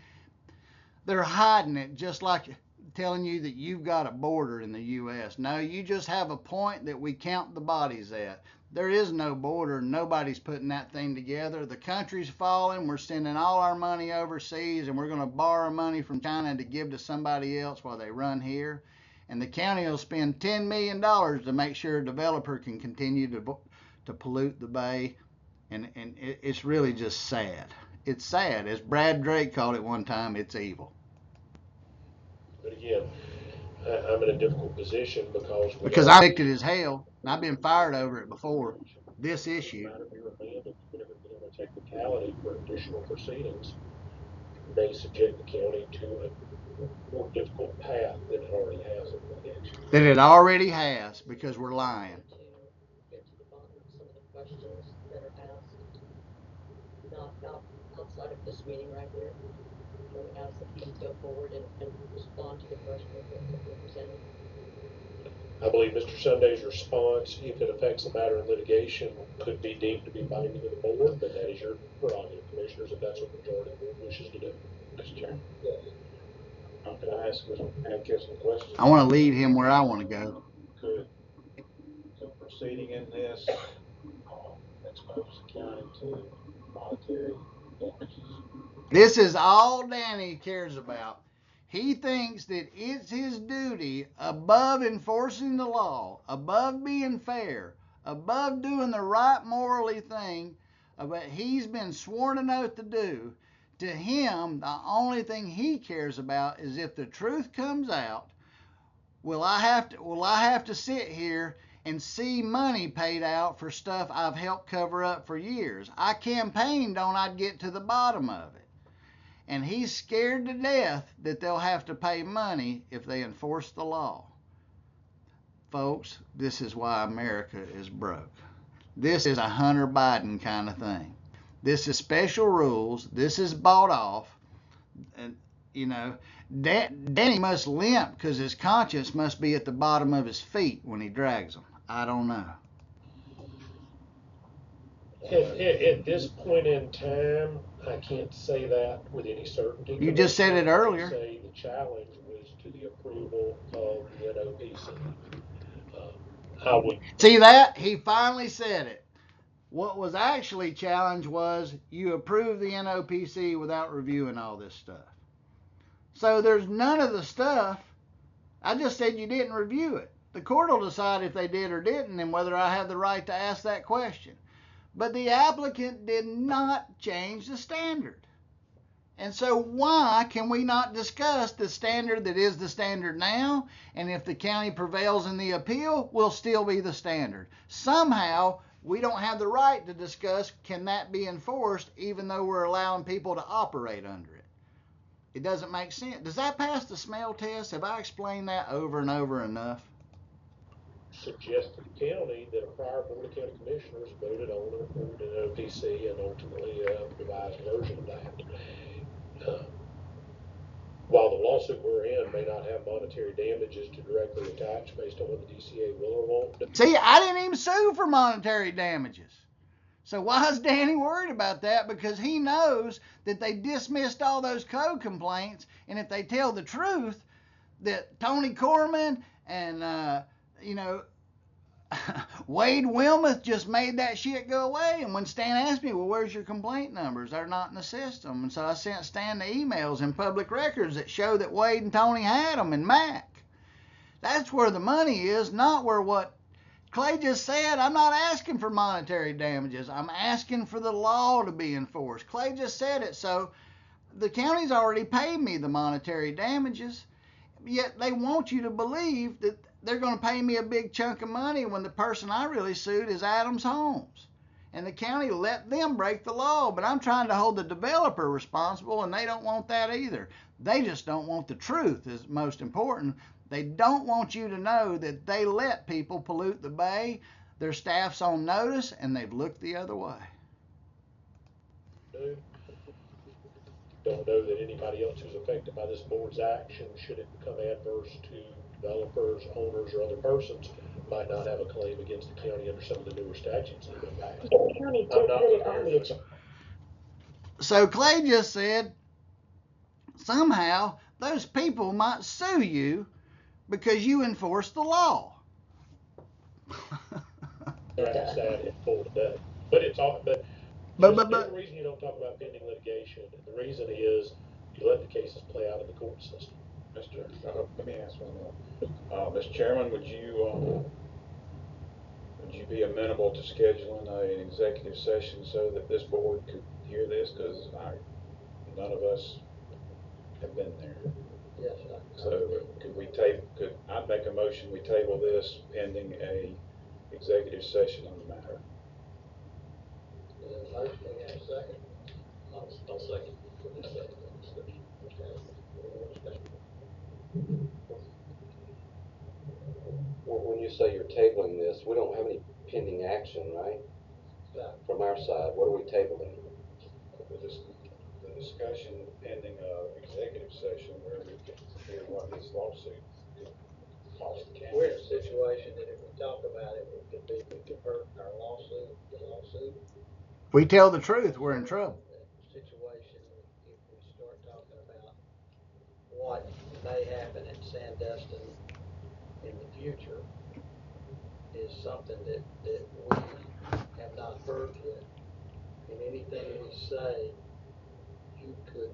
They're hiding it, just like telling you that you've got a border in the U.S. No, you just have a point that we count the bodies at. There is no border. Nobody's putting that thing together. The country's falling. We're sending all our money overseas, and we're going to borrow money from China to give to somebody else while they run here. And the county will spend $10 million to make sure a developer can continue to pollute the bay. And it's really just sad. It's sad. As Brad Drake called it one time, it's evil.
But again, I'm in a difficult position
because I'm addicted as hell, and I've been fired over it before. This issue.
Technicality for additional proceedings may subject the county to a more difficult path than it already has in litigation.
That it already has, because we're lying.
To get to the bottom of some of the questions that are asked, not outside of this meeting right here. Can we ask that he go forward and respond to the questions that were presented?
I believe Mr. Sunday's response, if it affects the matter in litigation, could be deemed to be binding of the board, but that is your prerogative, commissioners, if that's what the majority of the board wishes to do.
Mr. Chairman, can I ask some questions?
I want to lead him where I want to go.
Could proceeding in this expose the county to monetary damages?
This is all Danny cares about. He thinks that it's his duty, above enforcing the law, above being fair, above doing the right morally thing, but he's been sworn an oath to do. To him, the only thing he cares about is if the truth comes out, will I have to sit here and see money paid out for stuff I've helped cover up for years? I campaigned on I'd get to the bottom of it. And he's scared to death that they'll have to pay money if they enforce the law. Folks, this is why America is broke. This is a Hunter Biden kind of thing. This is special rules. This is bought off. And, you know, Danny must limp because his conscience must be at the bottom of his feet when he drags them. I don't know.
At this point in time, I can't say that with any certainty.
You just said it earlier.
I say the challenge was to the approval of the NOPC. I would
see that? He finally said it. What was actually challenged was you approved the NOPC without reviewing all this stuff. So there's none of the stuff. I just said you didn't review it. The court will decide if they did or didn't and whether I have the right to ask that question. But the applicant did not change the standard. And so why can we not discuss the standard that is the standard now? And if the county prevails in the appeal, will still be the standard. Somehow, we don't have the right to discuss can that be enforced even though we're allowing people to operate under it. It doesn't make sense. Does that pass the smell test? Have I explained that over and over enough?
suggest to the county that a prior Board of County Commissioners voted on an OPC and ultimately a revised version of that. While the lawsuit we're in may not have monetary damages to directly attach based on what the DCA will or won't.
See, I didn't even sue for monetary damages. So why is Danny worried about that? Because he knows that they dismissed all those code complaints, and if they tell the truth, that Tony Corman and, Wade Wilmuth just made that shit go away. And when Stan asked me, well, where's your complaint numbers? They're not in the system. And so I sent Stan the emails and public records that show that Wade and Tony had them and Mac. That's where the money is, not where what Clay just said. I'm not asking for monetary damages. I'm asking for the law to be enforced. Clay just said it. So the county's already paid me the monetary damages, yet they want you to believe that they're going to pay me a big chunk of money when the person I really sued is Adams Holmes. and the county let them break the law. But I'm trying to hold the developer responsible, and they don't want that either. They just don't want the truth, is most important. They don't want you to know that they let people pollute the bay, their staff's on notice, and they've looked the other way.
Don't know that anybody else who's affected by this board's action, should it become adverse to developers, owners, or other persons, might not have a claim against the county under some of the newer statutes that have been passed.
The county did put it on the agenda.
So Clay just said, somehow those people might sue you because you enforce the law.
That's that in full today. But it's all, but the reason you don't talk about pending litigation, the reason is you let the cases play out in the court system.
Let me ask one more. Mr. Chairman, would you be amenable to scheduling an executive session so that this board could hear this? Because none of us have been there.
Yes,
So could I make a motion, we table this pending a executive session on the matter?
motion, we have a second.
I'll second.
Well, when you say you're tabling this, we don't have any pending action, right?
No.
From our side, what are we tabling?
The discussion pending executive session where we can hear what this lawsuit could cost the county.
We're in a situation that if we talk about it, it could hurt our lawsuit, the lawsuit.
If we tell the truth, we're in trouble.
Situation, if we start talking about what may happen at Sandestin in the future, is something that we have not heard yet. And anything we say, you could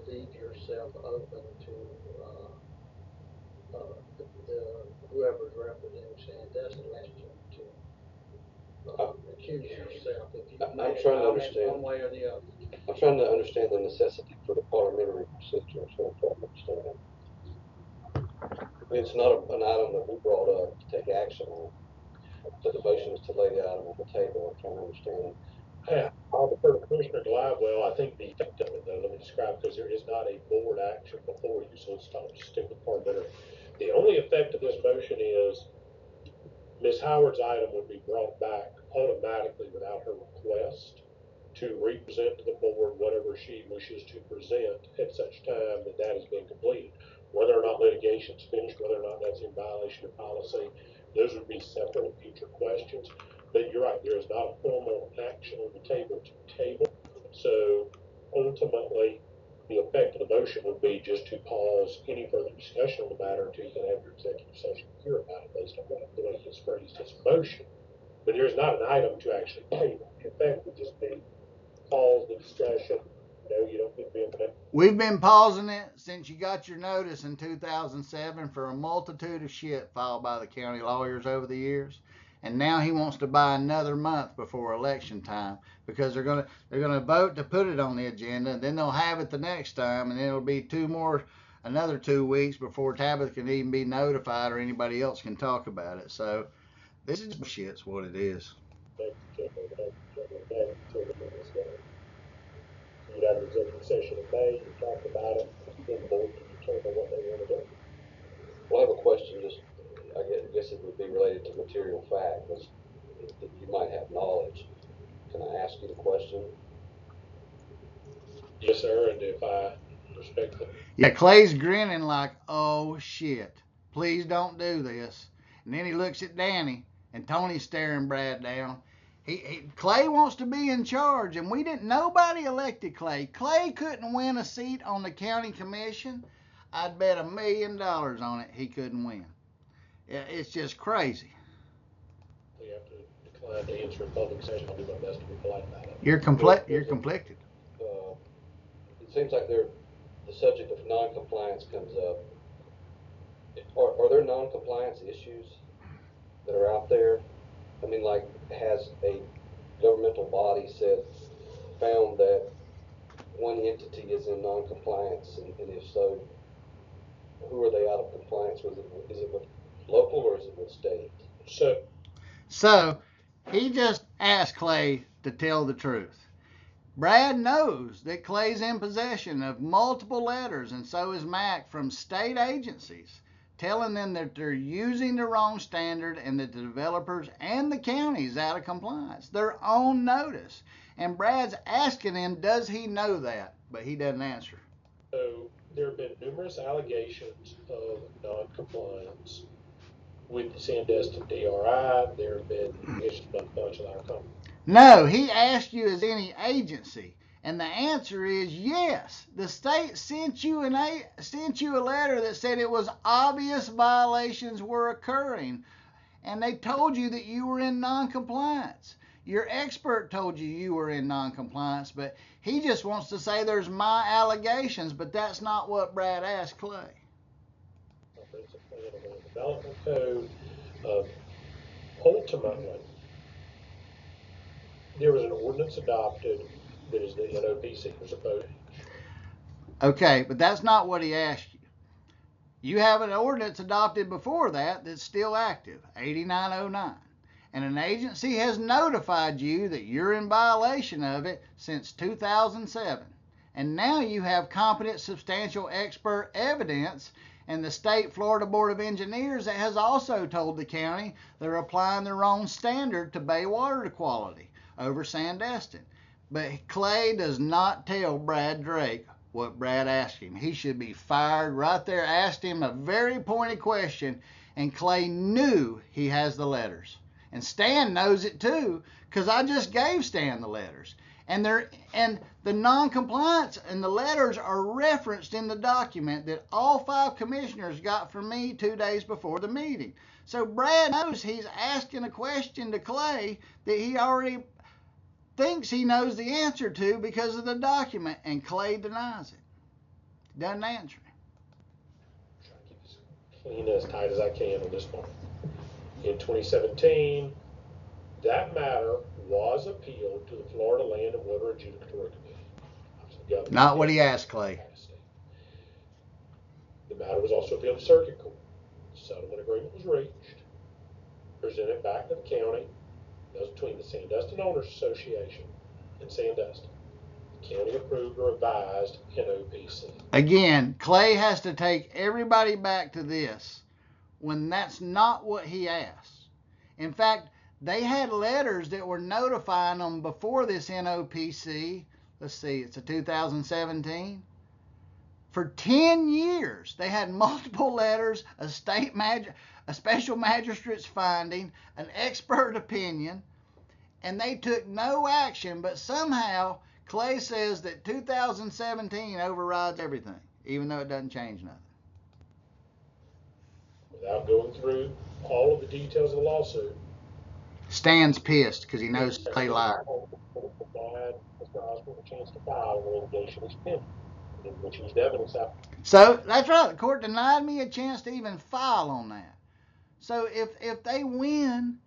leave yourself open to whoever's representing Sandestin to accuse yourself if you
I'm trying to understand.
one way or the other.
I'm trying to understand the necessity for the parliamentary procedure. So I'm trying to understand. It's not an item that we brought up to take action on. So the motion is to lay the item on the table. I'm trying to understand.
I'll defer to Commissioner Liedwell. I think the effect of it, though, let me describe, because there is not a board action before you, so let's stick with parliamentary. The only effect of this motion is Ms. Howard's item would be brought back automatically without her request to represent to the board whatever she wishes to present at such time that that has been completed. Whether or not litigation's finished, whether or not that's in violation of policy, those would be separate future questions. But you're right, there is not a formal action on the table to table. So ultimately, the effect of the motion would be just to pause any further discussion on the matter until you can have your executive session to hear about it based on the way he's phrased his motion. But there's not an item to actually table. The effect would just be pause the discussion. You don't need to be in the.
We've been pausing it since you got your notice in 2007 for a multitude of shit filed by the county lawyers over the years. And now he wants to buy another month before election time because they're gonna vote to put it on the agenda, and then they'll have it the next time, and then it'll be another 2 weeks before Tabitha can even be notified or anybody else can talk about it. So this is shit's what it is.
You'd have an executive session in May, you talk about it, then the board can determine what they want to do.
Well, I have a question. I guess it would be related to material fact, that you might have knowledge. Can I ask you the question?
Yes, sir, and if I respectfully.
Yeah, Clay's grinning like, oh shit, please don't do this. And then he looks at Danny, and Tony's staring Brad down. Clay wants to be in charge, and nobody elected Clay. Clay couldn't win a seat on the county commission. I'd bet $1 million on it he couldn't win. It's just crazy.
We have to decline to answer in public session. I'll do my best to be polite about it.
You're conflicted.
It seems like the subject of non-compliance comes up. Are there non-compliance issues that are out there? I mean, like, has a governmental body found that one entity is in non-compliance, and if so, who are they out of compliance with? Is it with local or is it with state?
So he just asked Clay to tell the truth. Brad knows that Clay's in possession of multiple letters, and so is Mac, from state agencies telling them that they're using the wrong standard and that the developers and the county's out of compliance. Their own notice. And Brad's asking him, does he know that? But he doesn't answer.
So there have been numerous allegations of non-compliance with the Sandestin DRI. There have been issues about a bunch of our companies.
No, he asked you as any agency. And the answer is yes. The state sent you a letter that said it was obvious violations were occurring, and they told you that you were in non-compliance. Your expert told you were in non-compliance, but he just wants to say there's my allegations, but that's not what Brad asked Clay.
Comprehensive plan of land development code. Ultimately, there was an ordinance adopted that is the NOPC was opposed.
Okay, but that's not what he asked you. You have an ordinance adopted before that that's still active, 8909. And an agency has notified you that you're in violation of it since 2007. And now you have competent, substantial expert evidence, and the state Florida Board of Engineers that has also told the county they're applying the wrong standard to bay water quality over Sandestin. But Clay does not tell Brad Drake what Brad asked him. He should be fired right there. Asked him a very pointed question, and Clay knew he has the letters. And Stan knows it too, because I just gave Stan the letters. And the non-compliance and the letters are referenced in the document that all 5 commissioners got from me 2 days before the meeting. So Brad knows he's asking a question to Clay that he already thinks he knows the answer to because of the document, and Clay denies it. Doesn't answer him.
Try to keep this clean as tight as I can on this point. In 2017, that matter was appealed to the Florida Land and Water Adjudicatory Committee.
Not what he asked Clay.
The matter was also appealed to Circuit Court. Settlement agreement was reached, presented back to the county. That was between the Sandestin Owners Association and Sandestin. The county approved a revised NOPC.
Again, Clay has to take everybody back to this when that's not what he asked. In fact, they had letters that were notifying them before this NOPC. Let's see, it's a 2017. For 10 years, they had multiple letters, a special magistrate's finding, an expert opinion, and they took no action. But somehow, Clay says that 2017 overrides everything, even though it doesn't change nothing.
Without going through all of the details of the lawsuit,
Stan's pissed because he knows Clay lied.
Provide Mr. Osborne a chance to file a litigation is pending, in which he's evidence out.
So that's right. The court denied me a chance to even file on that. So if they win,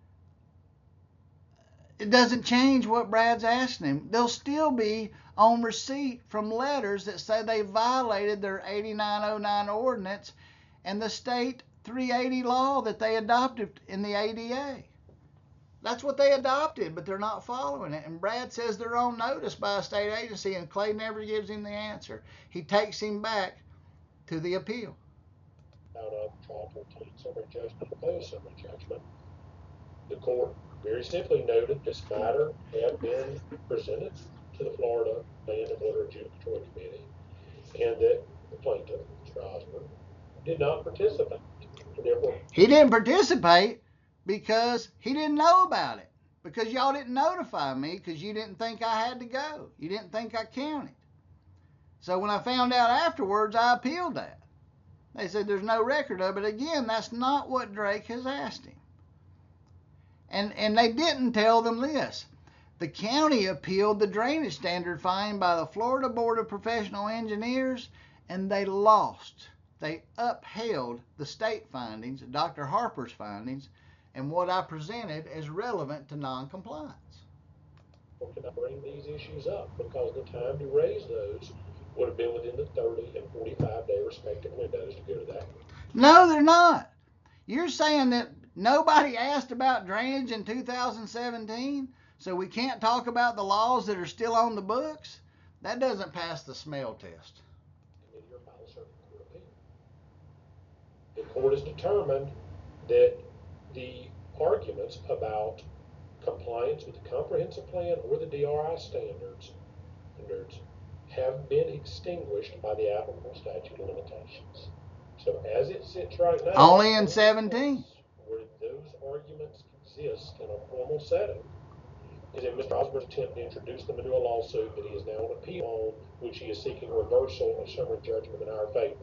it doesn't change what Brad's asking him. They'll still be on receipt from letters that say they violated their 8909 ordinance and the state 380 law that they adopted in the ADA. That's what they adopted, but they're not following it. And Brad says they're on notice by a state agency, and Clay never gives him the answer. He takes him back to the appeal.
Out of trial to obtain summary judgment, oppose summary judgment. The court very simply noted this matter had been presented to the Florida Land and Water Adjudicatory Committee, and that the plaintiff, Mr. Osborne, did not participate. Therefore,
he didn't participate because he didn't know about it. Because y'all didn't notify me because you didn't think I had to go. You didn't think I counted. So when I found out afterwards, I appealed that. They said there's no record of it. Again, that's not what Drake has asked him. And they didn't tell them this. The county appealed the drainage standard finding by the Florida Board of Professional Engineers, and they lost. They upheld the state findings, Dr. Harper's findings, and what I presented as relevant to noncompliance.
We're going to bring these issues up because the time to raise those would have been within the 30 and 45-day respective windows to go to that.
No, they're not. You're saying that nobody asked about drainage in 2017? so we can't talk about the laws that are still on the books? That doesn't pass the smell test.
Committee or file a circuit court appeal. The court has determined that the arguments about compliance with the comprehensive plan or the DRI standards have been extinguished by the applicable statute of limitations. So as it sits right now,
Only in 17.
where those arguments exist in a formal setting is in Mr. Osborne's attempt to introduce them into a lawsuit that he is now on appeal on, which he is seeking reversal of summary judgment in our favor.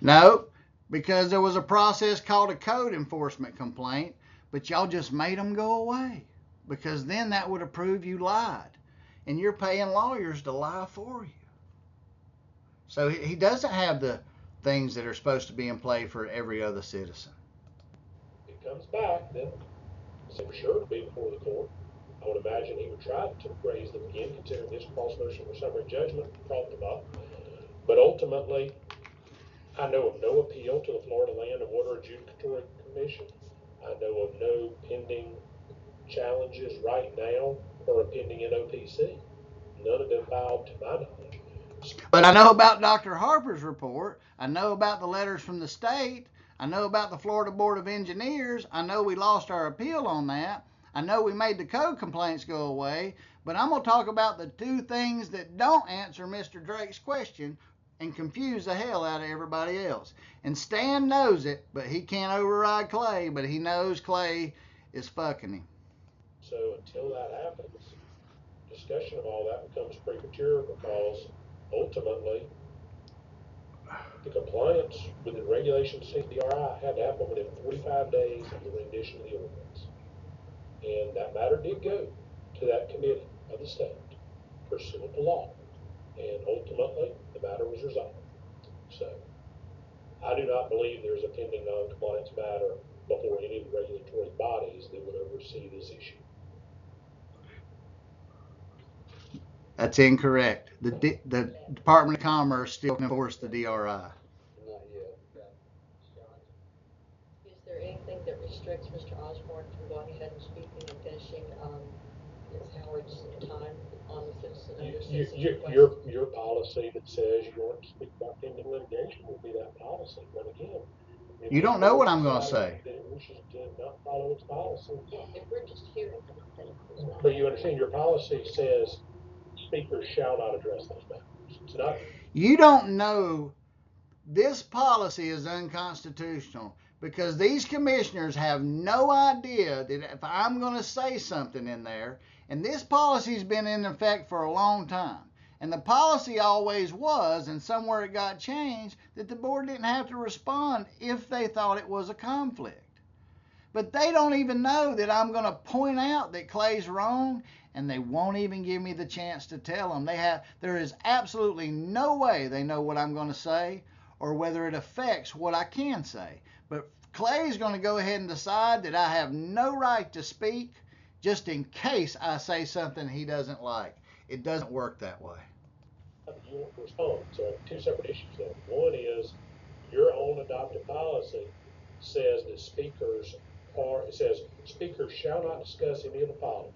No, because there was a process called a code enforcement complaint, but y'all just made them go away, because then that would have proved you lied, and you're paying lawyers to lie for you. So he doesn't have the things that are supposed to be in play for every other citizen.
It comes back, then, so for sure to be before the court. I would imagine he would try to raise them again, considering his cross motion for summary judgment brought them up. But ultimately, I know of no appeal to the Florida Land and Water Adjudicatory Commission. I know of no pending challenges right now or a pending NOPC. None have been filed to my knowledge.
But I know about Dr. Harper's report. I know about the letters from the state. I know about the Florida Board of Engineers. I know we lost our appeal on that. I know we made the code complaints go away. But I'm going to talk about the two things that don't answer Mr. Drake's question and confuse the hell out of everybody else. And Stan knows it, but he can't override Clay, but he knows Clay is fucking him.
So until that happens, discussion of all that becomes premature, because ultimately the compliance with the regulations to DRI had to happen within 45 days of the rendition of the ordinance. And that matter did go to that committee of the state pursuant to law. And ultimately, the matter was resolved. So I do not believe there's a pending non-compliance matter before any of the regulatory bodies that would oversee this issue.
That's incorrect. The Department of Commerce still can enforce the DRI.
Not yet.
Is there anything that restricts Mr. Osborne from going ahead and speaking and finishing Ms. Howard's time on the citizen?
Your policy that says you want to speak about pending litigation will be that policy. But again,
You don't know what I'm going to say.
That it wishes to not follow its policy.
If we're just hearing them,
But you understand, your policy says speakers shall not address those matters. It's not.
You don't know. This policy is unconstitutional because these commissioners have no idea that if I'm going to say something in there, and this policy's been in effect for a long time, and the policy always was, and somewhere it got changed, that the board didn't have to respond if they thought it was a conflict. But they don't even know that I'm going to point out that Clay's wrong, and they won't even give me the chance to tell them. There is absolutely no way they know what I'm going to say or whether it affects what I can say. But Clay's going to go ahead and decide that I have no right to speak just in case I say something he doesn't like. It doesn't work that way.
You won't respond. So two separate issues there. One is your own adopted policy says that speakers shall not discuss any of the following.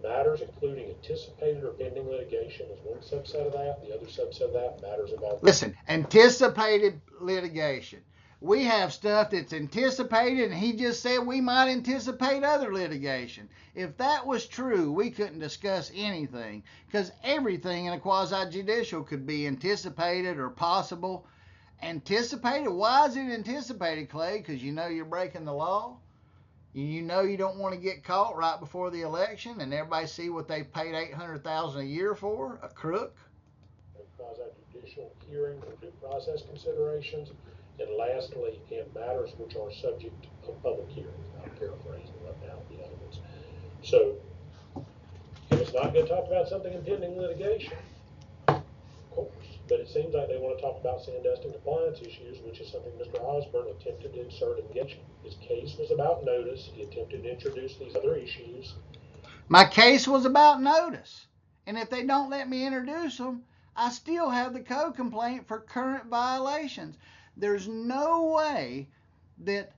Matters including anticipated or pending litigation is one subset of that. The other subset of that, matters involving.
Listen, anticipated litigation. We have stuff that's anticipated, and he just said we might anticipate other litigation. If that was true, we couldn't discuss anything, because everything in a quasi-judicial could be anticipated or possible. Anticipated? Why is it anticipated, Clay? Because you know you're breaking the law? You know you don't want to get caught right before the election and everybody see what they paid $800,000 a year for, a crook?
Quasi-judicial hearing or due process considerations. And lastly, in matters which are subject of public hearings. I'm paraphrasing right now the elements. So, if it's not going to talk about something in pending litigation, of course, but it seems like they want to talk about sandusting compliance issues, which is something Mr. Osborne attempted to insert in the engagement. His case was about notice. He attempted to introduce these other issues.
My case was about notice. And if they don't let me introduce them, I still have the code complaint for current violations. There's no way that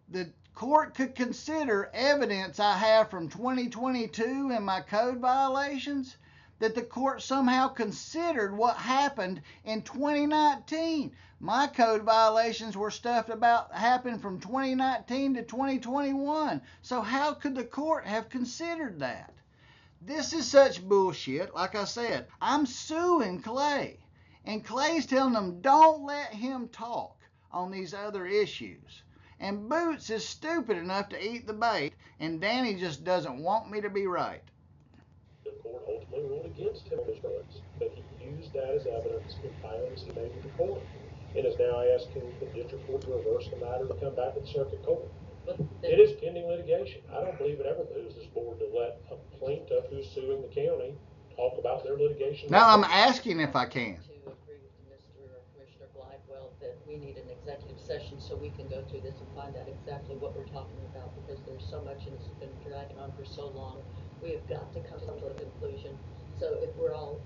the court could consider evidence I have from 2022 and my code violations, that the court somehow considered what happened in 2019. My code violations were stuff about happened from 2019 to 2021. So how could the court have considered that? This is such bullshit. Like I said, I'm suing Clay. And Clay's telling them don't let him talk on these other issues. And Boots is stupid enough to eat the bait, and Danny just doesn't want me to be right.
The court ultimately ruled against him on his rights, but he used that as evidence in filings he made with the court, and is now asking the district court to reverse the matter to come back to the circuit court. It is pending litigation. I don't believe it ever moves this board to let a plaintiff who's suing the county talk about their litigation.
No, I'm asking if I can.
To agree with Mr. Commissioner Liedwell that we need an executive session so we can go through this and find out exactly what we're talking about, because there's so much and it's been dragging on for so long. We have got to come to a conclusion. So if we're all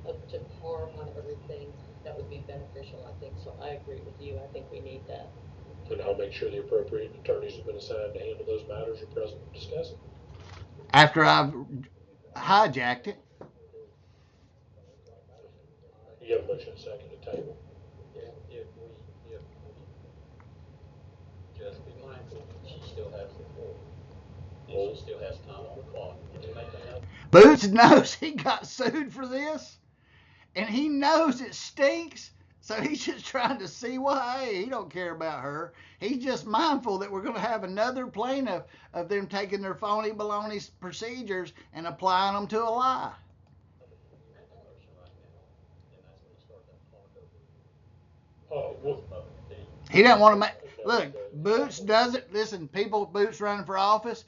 up to par on everything, that would be beneficial, I think. So I agree with you. I think we need that.
And I'll make sure the appropriate attorneys have been assigned to handle those matters are present and discuss it.
After I've hijacked it.
You have a motion second to table.
If we just be mindful, she still has the floor. And she still has time on the clock to make another.
Boots knows he got sued for this, and he knows it stinks, so he's just trying to see why. Hey, he don't care about her. He's just mindful that we're going to have another plaintiff of them taking their phony baloney procedures and applying them to a lie. He doesn't want to make. Look, Boots doesn't listen. People, Boots running for office.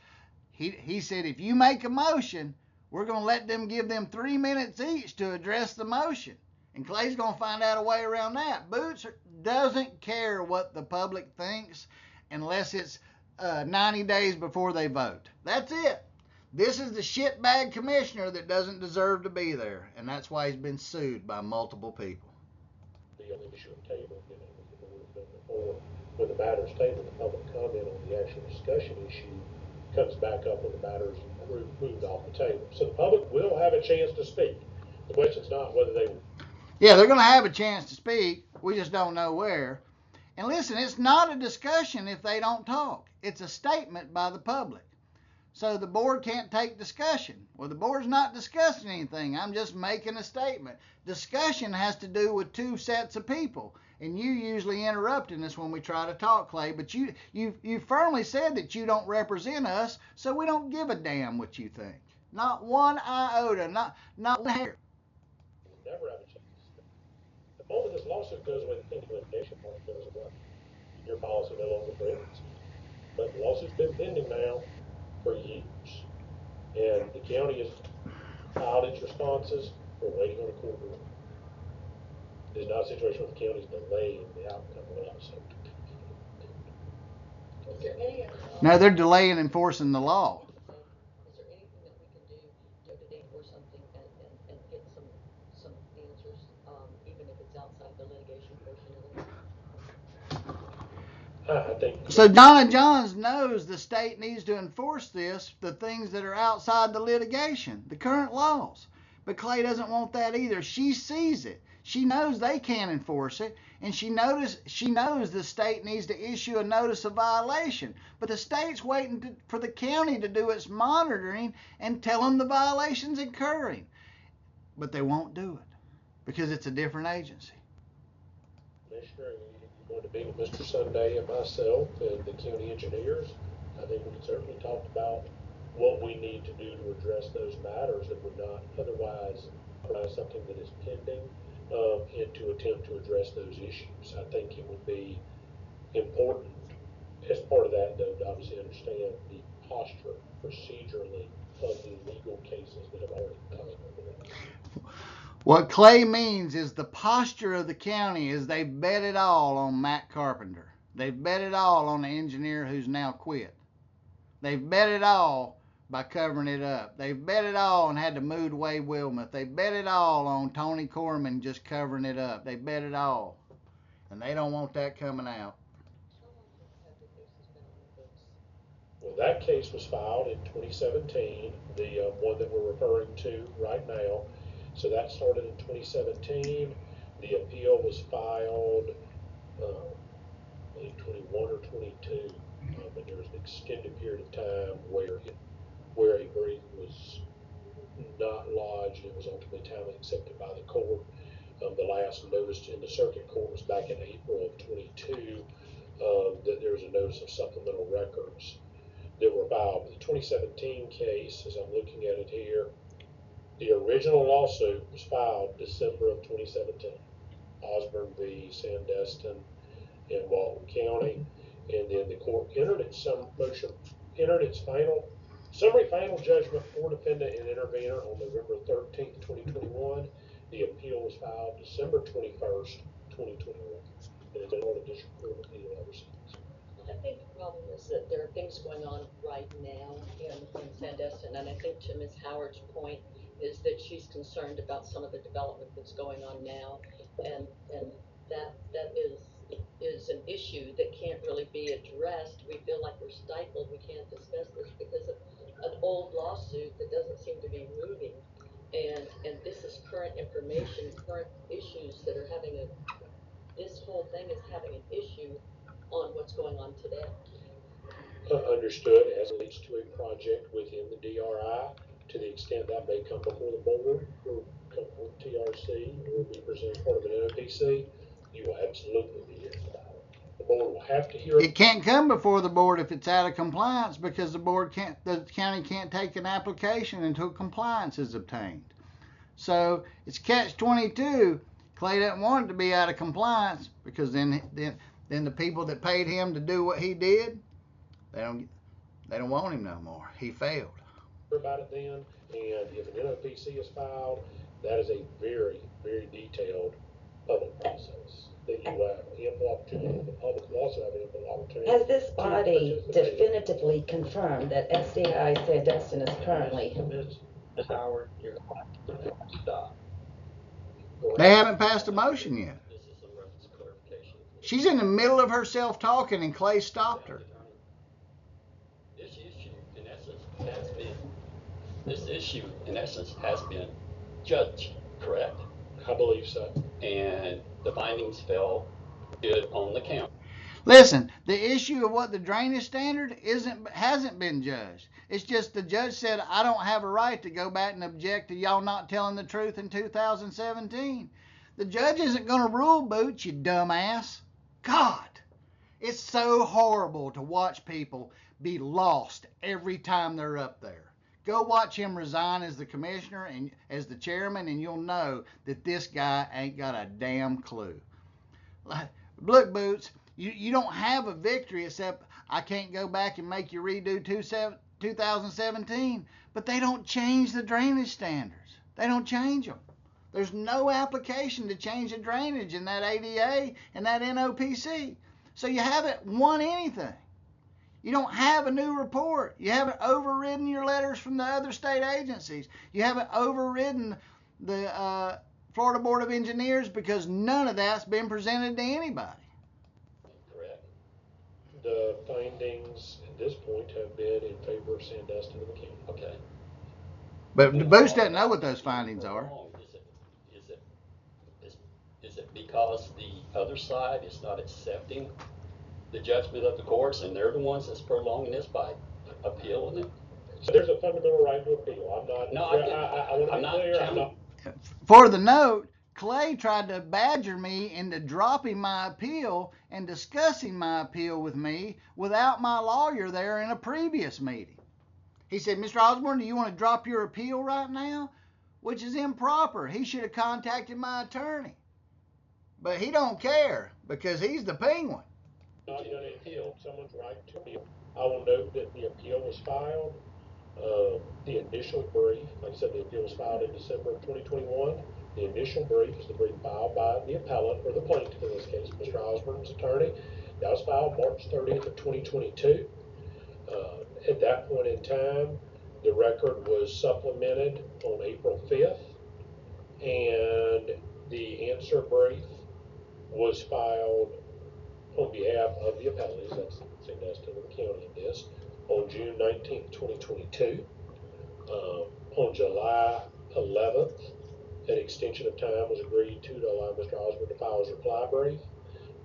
He said if you make a motion, we're going to let them give them 3 minutes each to address the motion. And Clay's going to find out a way around that. Boots doesn't care what the public thinks unless it's 90 days before they vote. That's it. This is the shitbag commissioner that doesn't deserve to be there. And that's why he's been sued by multiple people.
The only issue of table, or when the matter is tabled, the public comment on the actual discussion issue comes back up when the matter is moved off the table. So the public will have a chance to speak. The question's not whether they...
Yeah, they're going to have a chance to speak. We just don't know where. And listen, it's not a discussion if they don't talk. It's a statement by the public. So the board can't take discussion. Well, the board's not discussing anything. I'm just making a statement. Discussion has to do with two sets of people. And you usually interrupting us when we try to talk, Clay. But you firmly said that you don't represent us, so we don't give a damn what you think. Not one iota, not one hair.
We'll never have a chance to speak. The moment this lawsuit goes away, the pending litigation part goes away. Your policy no longer prohibits. But the lawsuit's been pending now for years. And the county has filed its responses. We're waiting on a court ruling. It's not a situation where the county's delaying the outcome of the lawsuit.
Is there any
No, they're delaying enforcing the law.
Is there anything that we can do today or something and get some answers, even if it's outside the litigation portion of it?
I think
So Donna Johns knows the state needs to enforce the things that are outside the litigation, the current laws. But Clay doesn't want that either. She sees it. She knows they can't enforce it, and she knows the state needs to issue a notice of violation. But the state's waiting for the county to do its monitoring and tell them the violation's occurring. But they won't do it because it's a different agency.
Commissioner, you're going to be with Mr. Sunday and myself and the county engineers. I think we can certainly talk about what we need to do to address those matters that would not otherwise something that is pending, and to attempt to address those issues. I think it would be important as part of that, though, to obviously understand the posture procedurally of the legal cases that have already come up.
What Clay means is the posture of the county is they've bet it all on Matt Carpenter. They've bet it all on the engineer who's now quit. They've bet it all by covering it up. They've bet it all and had to move Wade Wilmuth. They bet it all on Tony Corman just covering it up. They bet it all. And they don't want that coming out.
How long have the cases been on the books?
Well, that case was filed in 2017, the one that we're referring to right now. So that started in 2017. The appeal was filed, I believe 21 or 22, but there was an extended period of time where a brief was not lodged. It was ultimately timely accepted by the court. The last notice in the circuit court was back in April of 22, that there was a notice of supplemental records that were filed. The 2017 case, as I'm looking at it here, the original lawsuit was filed December of 2017. Osborne v. Sandestin in Walton County, and then the court entered its summary final judgment for defendant and intervener on November 13th, 2021. The appeal was filed December 21st, 2021, and it's been on the district court appeal ever since.
I think the problem is that there are things going on right now in Sandestin, and I think to Ms. Howard's point is that she's concerned about some of the development that's going on now, and that is an issue that can't really be addressed. We feel like we're stifled. We can't discuss this because of an old lawsuit that doesn't seem to be moving, and this is current information, current issues that are having a. This whole thing is having an issue on what's going on today.
Understood, as it leads to a project within the DRI, to the extent that may come before the board or come before the TRC or be presented as part of an NOPC, you will absolutely be hearing about it. The board will have to hear.
It can't come before the board if it's out of compliance because the county can't take an application until compliance is obtained. So it's catch-22. Clay doesn't want it to be out of compliance because then the people that paid him to do what he did, they don't want him no more. He failed.
About it then, and if an NOPC is filed, that is a very, very detailed public process that you will have ample opportunity. The public will also have ample opportunity.
Has this body definitively confirmed that SDI Sandestin is currently?
Ms. Howard, you're stop.
They haven't passed a motion yet.
This is some reference clarification.
She's in the middle of herself talking, and Clay stopped her.
This issue, in essence, has been judged, correct?
I believe so.
And the findings fell good on the county.
Listen, the issue of what the drainage standard hasn't been judged. It's just the judge said, I don't have a right to go back and object to y'all not telling the truth in 2017. The judge isn't going to rule, Boots, you dumbass. God, it's so horrible to watch people be lost every time they're up there. Go watch him resign as the commissioner and as the chairman, and you'll know that this guy ain't got a damn clue. Look, Boots, you don't have a victory except I can't go back and make you redo 2017, but they don't change the drainage standards. They don't change them. There's no application to change the drainage in that ADA and that NOPC. So you haven't won anything. You don't have a new report. You haven't overridden your letters from the other state agencies. You haven't overridden the Florida Board of Engineers because none of that's been presented to anybody.
Correct.
The findings at this point have been in favor of Sandestin and the county.
Okay.
But Boots doesn't know what those findings are.
Is it because the other side is not accepting the judgment of the courts and they're the ones that's prolonging this by appealing it?
So there's a fundamental right to appeal. I'm not.
No,
I want to be clear. I'm not.
For the note, Clay tried to badger me into dropping my appeal and discussing my appeal with me without my lawyer there in a previous meeting. He said, Mr. Osborne, do you want to drop your appeal right now? Which is improper. He should have contacted my attorney. But he don't care because he's the penguin.
Not going to appeal someone's right to appeal. I will note that the appeal was filed. The initial brief, like I said, the appeal was filed in December of 2021. The initial brief is the brief filed by the appellant, or the plaintiff in this case, Mr. Osborne's attorney. That was filed March 30th of 2022. At that point in time, the record was supplemented on April 5th, and the answer brief was filed on behalf of the appellees, that's Sandestin and the county in this, on June 19th, 2022. On July 11th, an extension of time was agreed to allow Mr. Osborne to file his reply brief.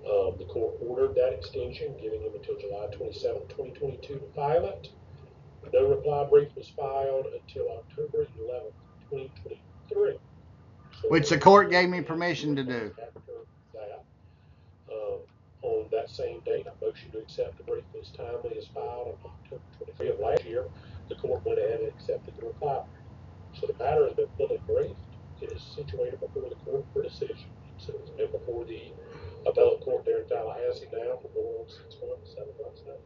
The court ordered that extension, giving him until July 27th, 2022 to file it. No reply brief was filed until October 11th, 2023. So
Which the court gave me permission to do.
After that, on that same date, a motion to accept the brief as timely is filed on October 23 of last year. The court went ahead and accepted the reply brief. So the matter has been fully briefed. It is situated before the court for decision. So it's been before the appellate court there in Tallahassee now for going on 6 months, 7 months now.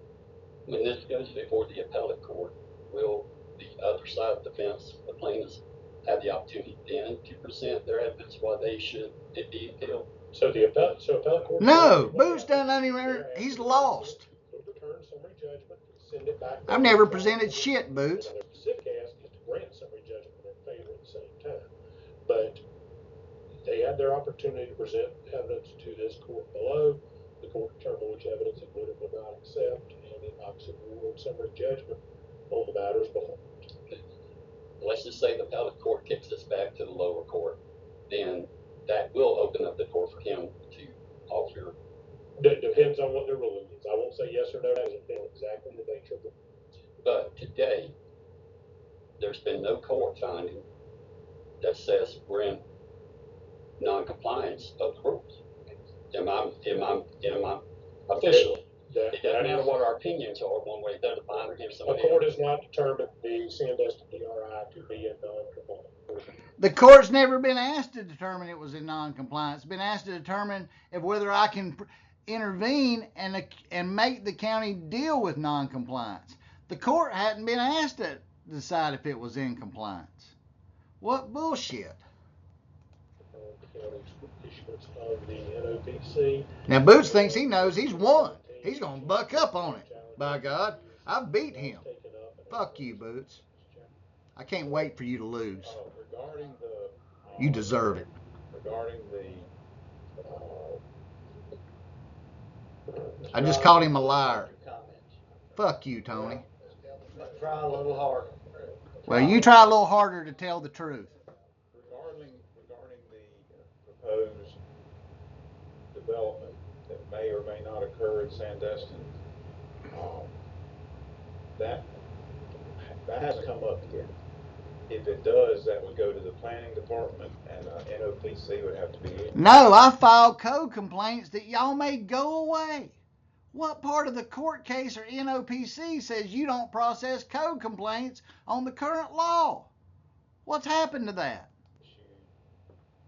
When this goes before the appellate court, will the other side of the fence, the plaintiffs, have the opportunity then to present their evidence why they should it be appealed?
So the appellate court.
No, Boots done anywhere. He's lost.
Overturn summary judgment, send it back.
I've never presented shit, Boots.
Another specific ask is to grant summary judgment in favor at the same time. But they had their opportunity to present evidence to this court below. The court determined which evidence it would or would not accept, and it obviously ruled summary judgment on the matters before.
Let's just say the appellate court kicks this back to the lower court, then that will open up the court for him to alter.
It depends on what their ruling is. I won't say yes or no. It depends on exactly the nature of the.
But today, there's been no court finding that says we're in non-compliance of the rules. Am I officially? It doesn't matter what our opinions are one way or the other. Fine or give somebody.
The court has not determined the Sandusky DRI to be in non-compliance.
The court's never been asked to determine it was in non-compliance. It's been asked to determine if whether I can intervene and make the county deal with non-compliance. The court hadn't been asked to decide if it was in compliance. What bullshit.
Of the NOPC.
Now Boots thinks he knows he's won. He's going to buck up on it. By God, I've beat him. Fuck you, Boots. I can't wait for you to lose.
Regarding the...
You deserve it.
Regarding the...
I just called him a liar. Fuck you, Tony.
Try a little harder.
Well, you try a little harder to tell the truth.
Regarding the proposed development that may or may not occur in Sandestin, that hasn't come up yet. If it does, that would go to the planning department, and NOPC would have to be in.
No, I filed code complaints that y'all made go away. What part of the court case or NOPC says you don't process code complaints on the current law? What's happened to that?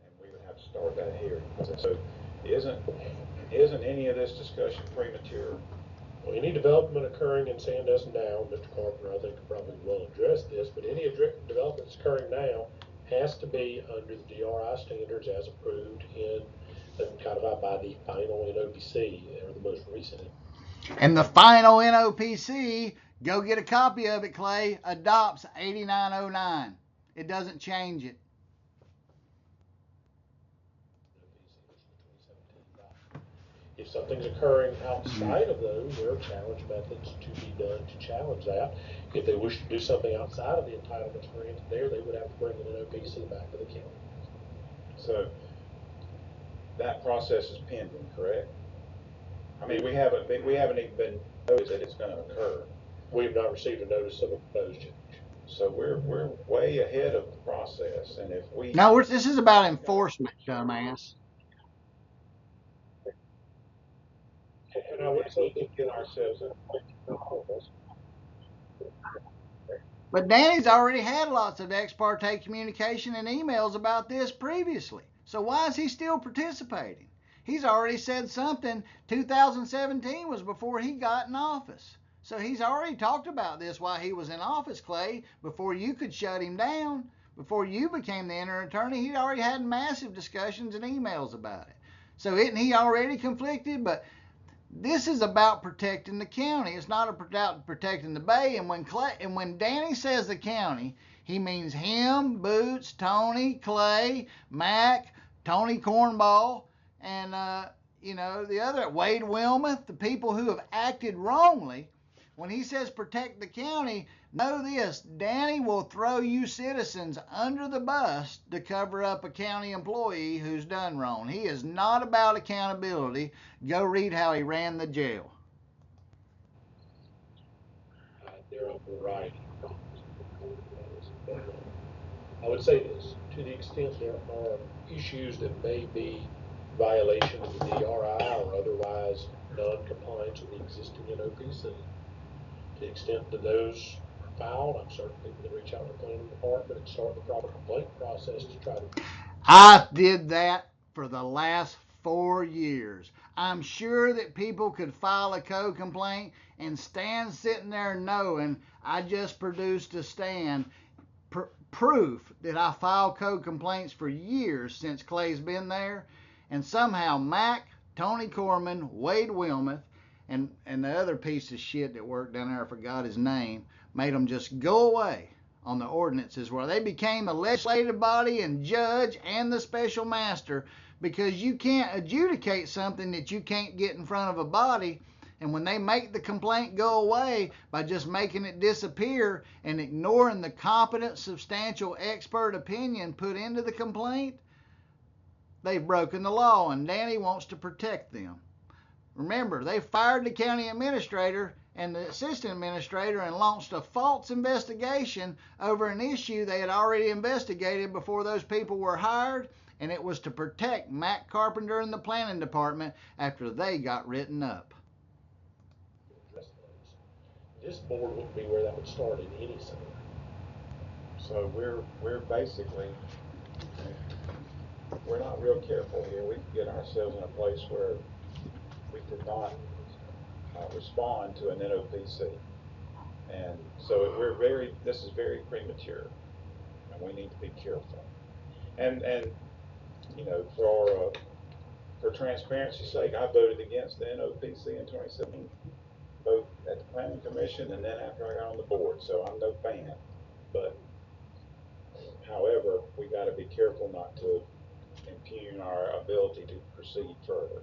And we would have to start that hearing. So isn't any of this discussion premature?
Well, any development occurring in Sandusky now, Mr. Carpenter, I think probably will address this, but any development that's occurring now has to be under the DRI standards as approved and codified by the final NOPC, or the most recent.
And the final NOPC, go get a copy of it, Clay, adopts 8909. It doesn't change it.
If something's occurring outside of those, there are challenge methods to be done to challenge that. If they wish to do something outside of the entitlements granted there, they would have to bring an NOPC back to the county.
So that process is pending, correct? I mean, we haven't even been noticed that it's going to occur.
We have not received a notice of a proposed change.
So we're way ahead of the process, and if we...
No, this is about enforcement, dumbass.
And I would say we get ourselves in.
But Danny's already had lots of ex parte communication and emails about this previously. So why is he still participating? He's already said something. 2017 was before he got in office. So he's already talked about this while he was in office, Clay, before you could shut him down. Before you became the interim attorney, he'd already had massive discussions and emails about it. So isn't he already conflicted? But this is about protecting the county. It's not about protecting the Bay. And when Danny says the county, he means him, Boots, Tony, Clay, Mac, Tony Cornball, and the other, Wade Wilmuth, the people who have acted wrongly. When he says protect the county, know this, Danny will throw you citizens under the bus to cover up a county employee who's done wrong. He is not about accountability. Go read how he ran the jail.
There are a variety of problems. I would say this, to the extent there are issues that may be violation of the DRI or otherwise non-compliance with the existing NOPC, to the extent that those are filed, I'm certainly going to reach out to the planning department and start the proper complaint process to try to.
I did that for the last 4 years. I'm sure that people could file a code complaint and stand sitting there knowing I just produced a stand proof that I filed code complaints for years since Clay's been there, and somehow Mac, Tony Corman, Wade Wilmuth, and the other piece of shit that worked down there, I forgot his name, made them just go away on the ordinances where they became a legislative body and judge and the special master, because you can't adjudicate something that you can't get in front of a body. And when they make the complaint go away by just making it disappear and ignoring the competent, substantial expert opinion put into the complaint, they've broken the law, and Danny wants to protect them. Remember, they fired the county administrator and the assistant administrator and launched a false investigation over an issue they had already investigated before those people were hired, and it was to protect Matt Carpenter and the planning department after they got written up.
This board wouldn't be where that would start in any scenario.
So we're basically, we're not real careful here. We could get ourselves in a place where we could not respond to an NOPC. And so this is very premature, and we need to be careful. And you know, for transparency's sake, I voted against the NOPC in 2017, both at the Planning Commission and then after I got on the board. So I'm no fan. But however, we got to be careful not to impugn our ability to proceed further,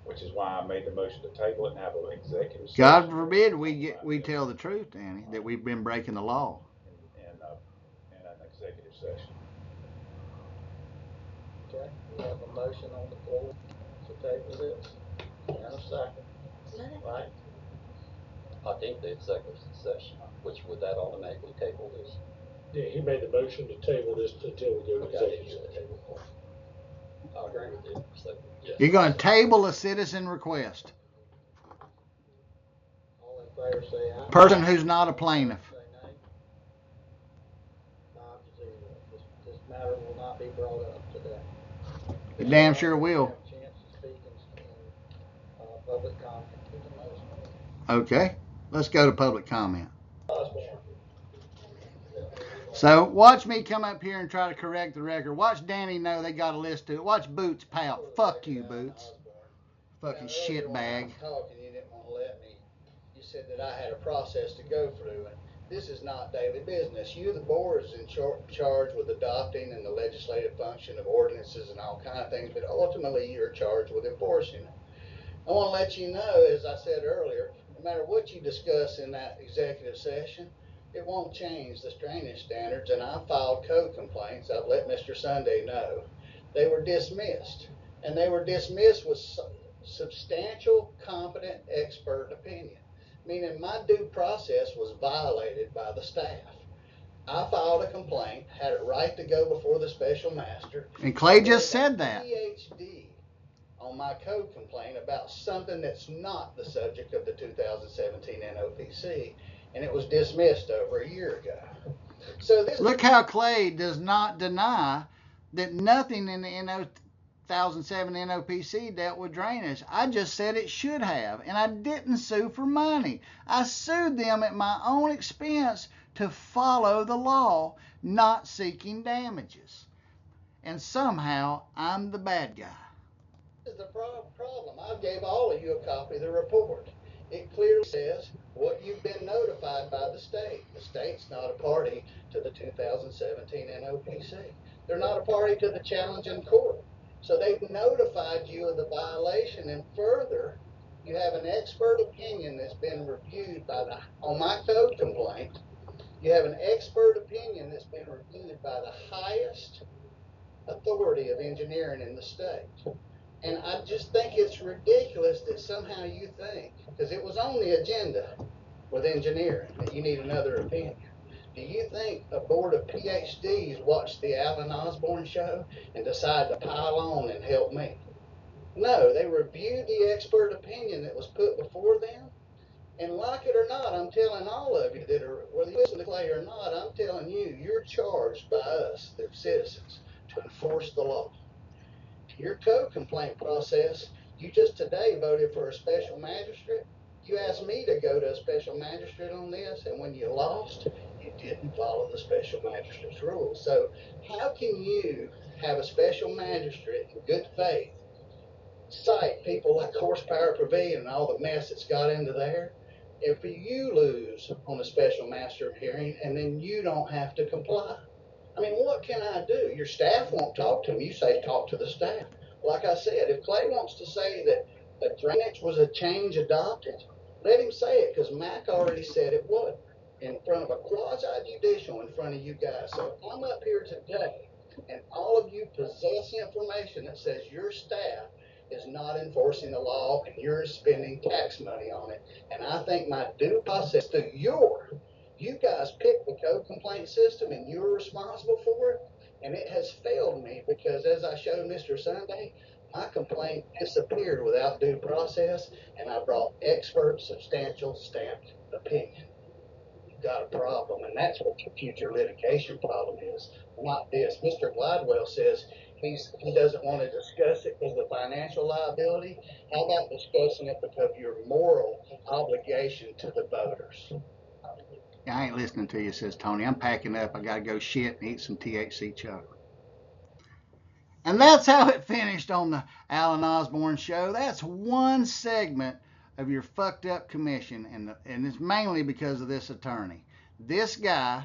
which is why I made the motion to table it and have an executive session.
God forbid we tell the truth, Danny, that we've been breaking the law.
In an executive session.
Okay, we have a motion on the floor to table this, and a second, right?
I think the executive session, which would that automatically table this?
Yeah, he made the motion to table this until we go to executive session.
I agree with you. So, yes.
You're going to table a citizen request.
All in favor say aye.
Person who's not a plaintiff.
Say nay. 5-0. This matter will not be brought up today.
It damn sure will.
Have a chance to speak in public comment with the motion.
Okay, let's go to public comment.
Osborne.
So watch me come up here and try to correct the record. Watch Danny know they got a list to it. Watch Boots pout. Fuck you, Boots. Fucking shitbag.
Talking, you didn't want to let me. You said that I had a process to go through, and this is not daily business. You, the board, is in charge with adopting and the legislative function of ordinances and all kind of things, but ultimately you're charged with enforcing it. I want to let you know, as I said earlier, no matter what you discuss in that executive session, it won't change the drainage standards, and I filed code complaints. I've let Mr. Sunday know. They were dismissed, and they were dismissed with substantial, competent, expert opinion, meaning my due process was violated by the staff. I filed a complaint, had it right to go before the special master.
And Clay just said that.
PhD on my code complaint about something that's not the subject of the 2017 NOPC, and it was dismissed over a year ago. So this
look how Clay does not deny that nothing in the 2007 NOPC dealt with drainage. I just said it should have, and I didn't sue for money. I sued them at my own expense to follow the law, not seeking damages. And somehow I'm the bad guy.
is the problem. I gave all of you a copy of the report. It clearly says what you've been notified by the state. The state's not a party to the 2017 NOPC. They're not a party to the challenge in court. So they've notified you of the violation, and further,
You have an expert opinion that's been reviewed by on my code complaint, you have an expert opinion that's been reviewed by the highest authority of engineering in the state. And I just think it's ridiculous that somehow you think, because it was on the agenda with engineering, that you need another opinion. Do you think a board of PhDs watched the Alan Osborne show and decide to pile on and help me? No, they reviewed the expert opinion that was put before them. And like it or not, I'm telling all of you that are, whether you listen to Clay or not, I'm telling you, you're charged by us, the citizens, to enforce the law. Your code complaint process, you just today voted for a special magistrate. You asked me to go to a special magistrate on this, and when you lost, you didn't follow the special magistrate's rules. So how can you have a special magistrate in good faith cite people like Horsepower Pavilion and all the mess that's got into there if you lose on a special master hearing and then you don't have to comply? I mean, what can I do? Your staff won't talk to me. You say talk to the staff. Like I said, if Clay wants to say that the drainage was a change adopted, let him say it, because Mac already said it would in front of a quasi-judicial in front of you guys. So I'm up here today, and all of you possess information that says your staff is not enforcing the law and you're spending tax money on it. And I think my due process to you guys picked the code complaint system and you're responsible for it. And it has failed me because, as I showed Mr. Sunday, my complaint disappeared without due process, and I brought expert, substantial, stamped opinion. You've got a problem, and that's what your future litigation problem is, not this. Mr. Liedwell says he doesn't want to discuss it because of the financial liability. How about discussing it because of your moral obligation to the voters? I ain't listening to you, says Tony. I'm packing up. I got to go shit and eat some THC chocolate. And that's how it finished on the Alan Osborne show. That's one segment of your fucked up commission, and it's mainly because of this attorney. This guy,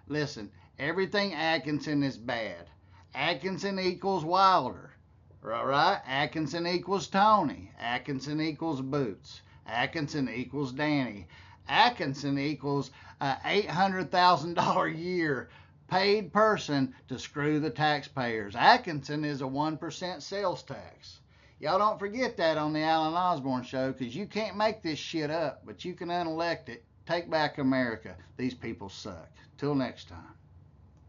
listen, everything Atkinson is bad. Atkinson equals Wilder, right? Atkinson equals Tony. Atkinson equals Boots. Atkinson equals Danny. Atkinson equals $800,000 a year paid person to screw the taxpayers. Atkinson is a 1% sales tax. Y'all don't forget that on the Alan Osborne show, because you can't make this shit up, but you can unelect it. Take back America. These people suck. Till next time.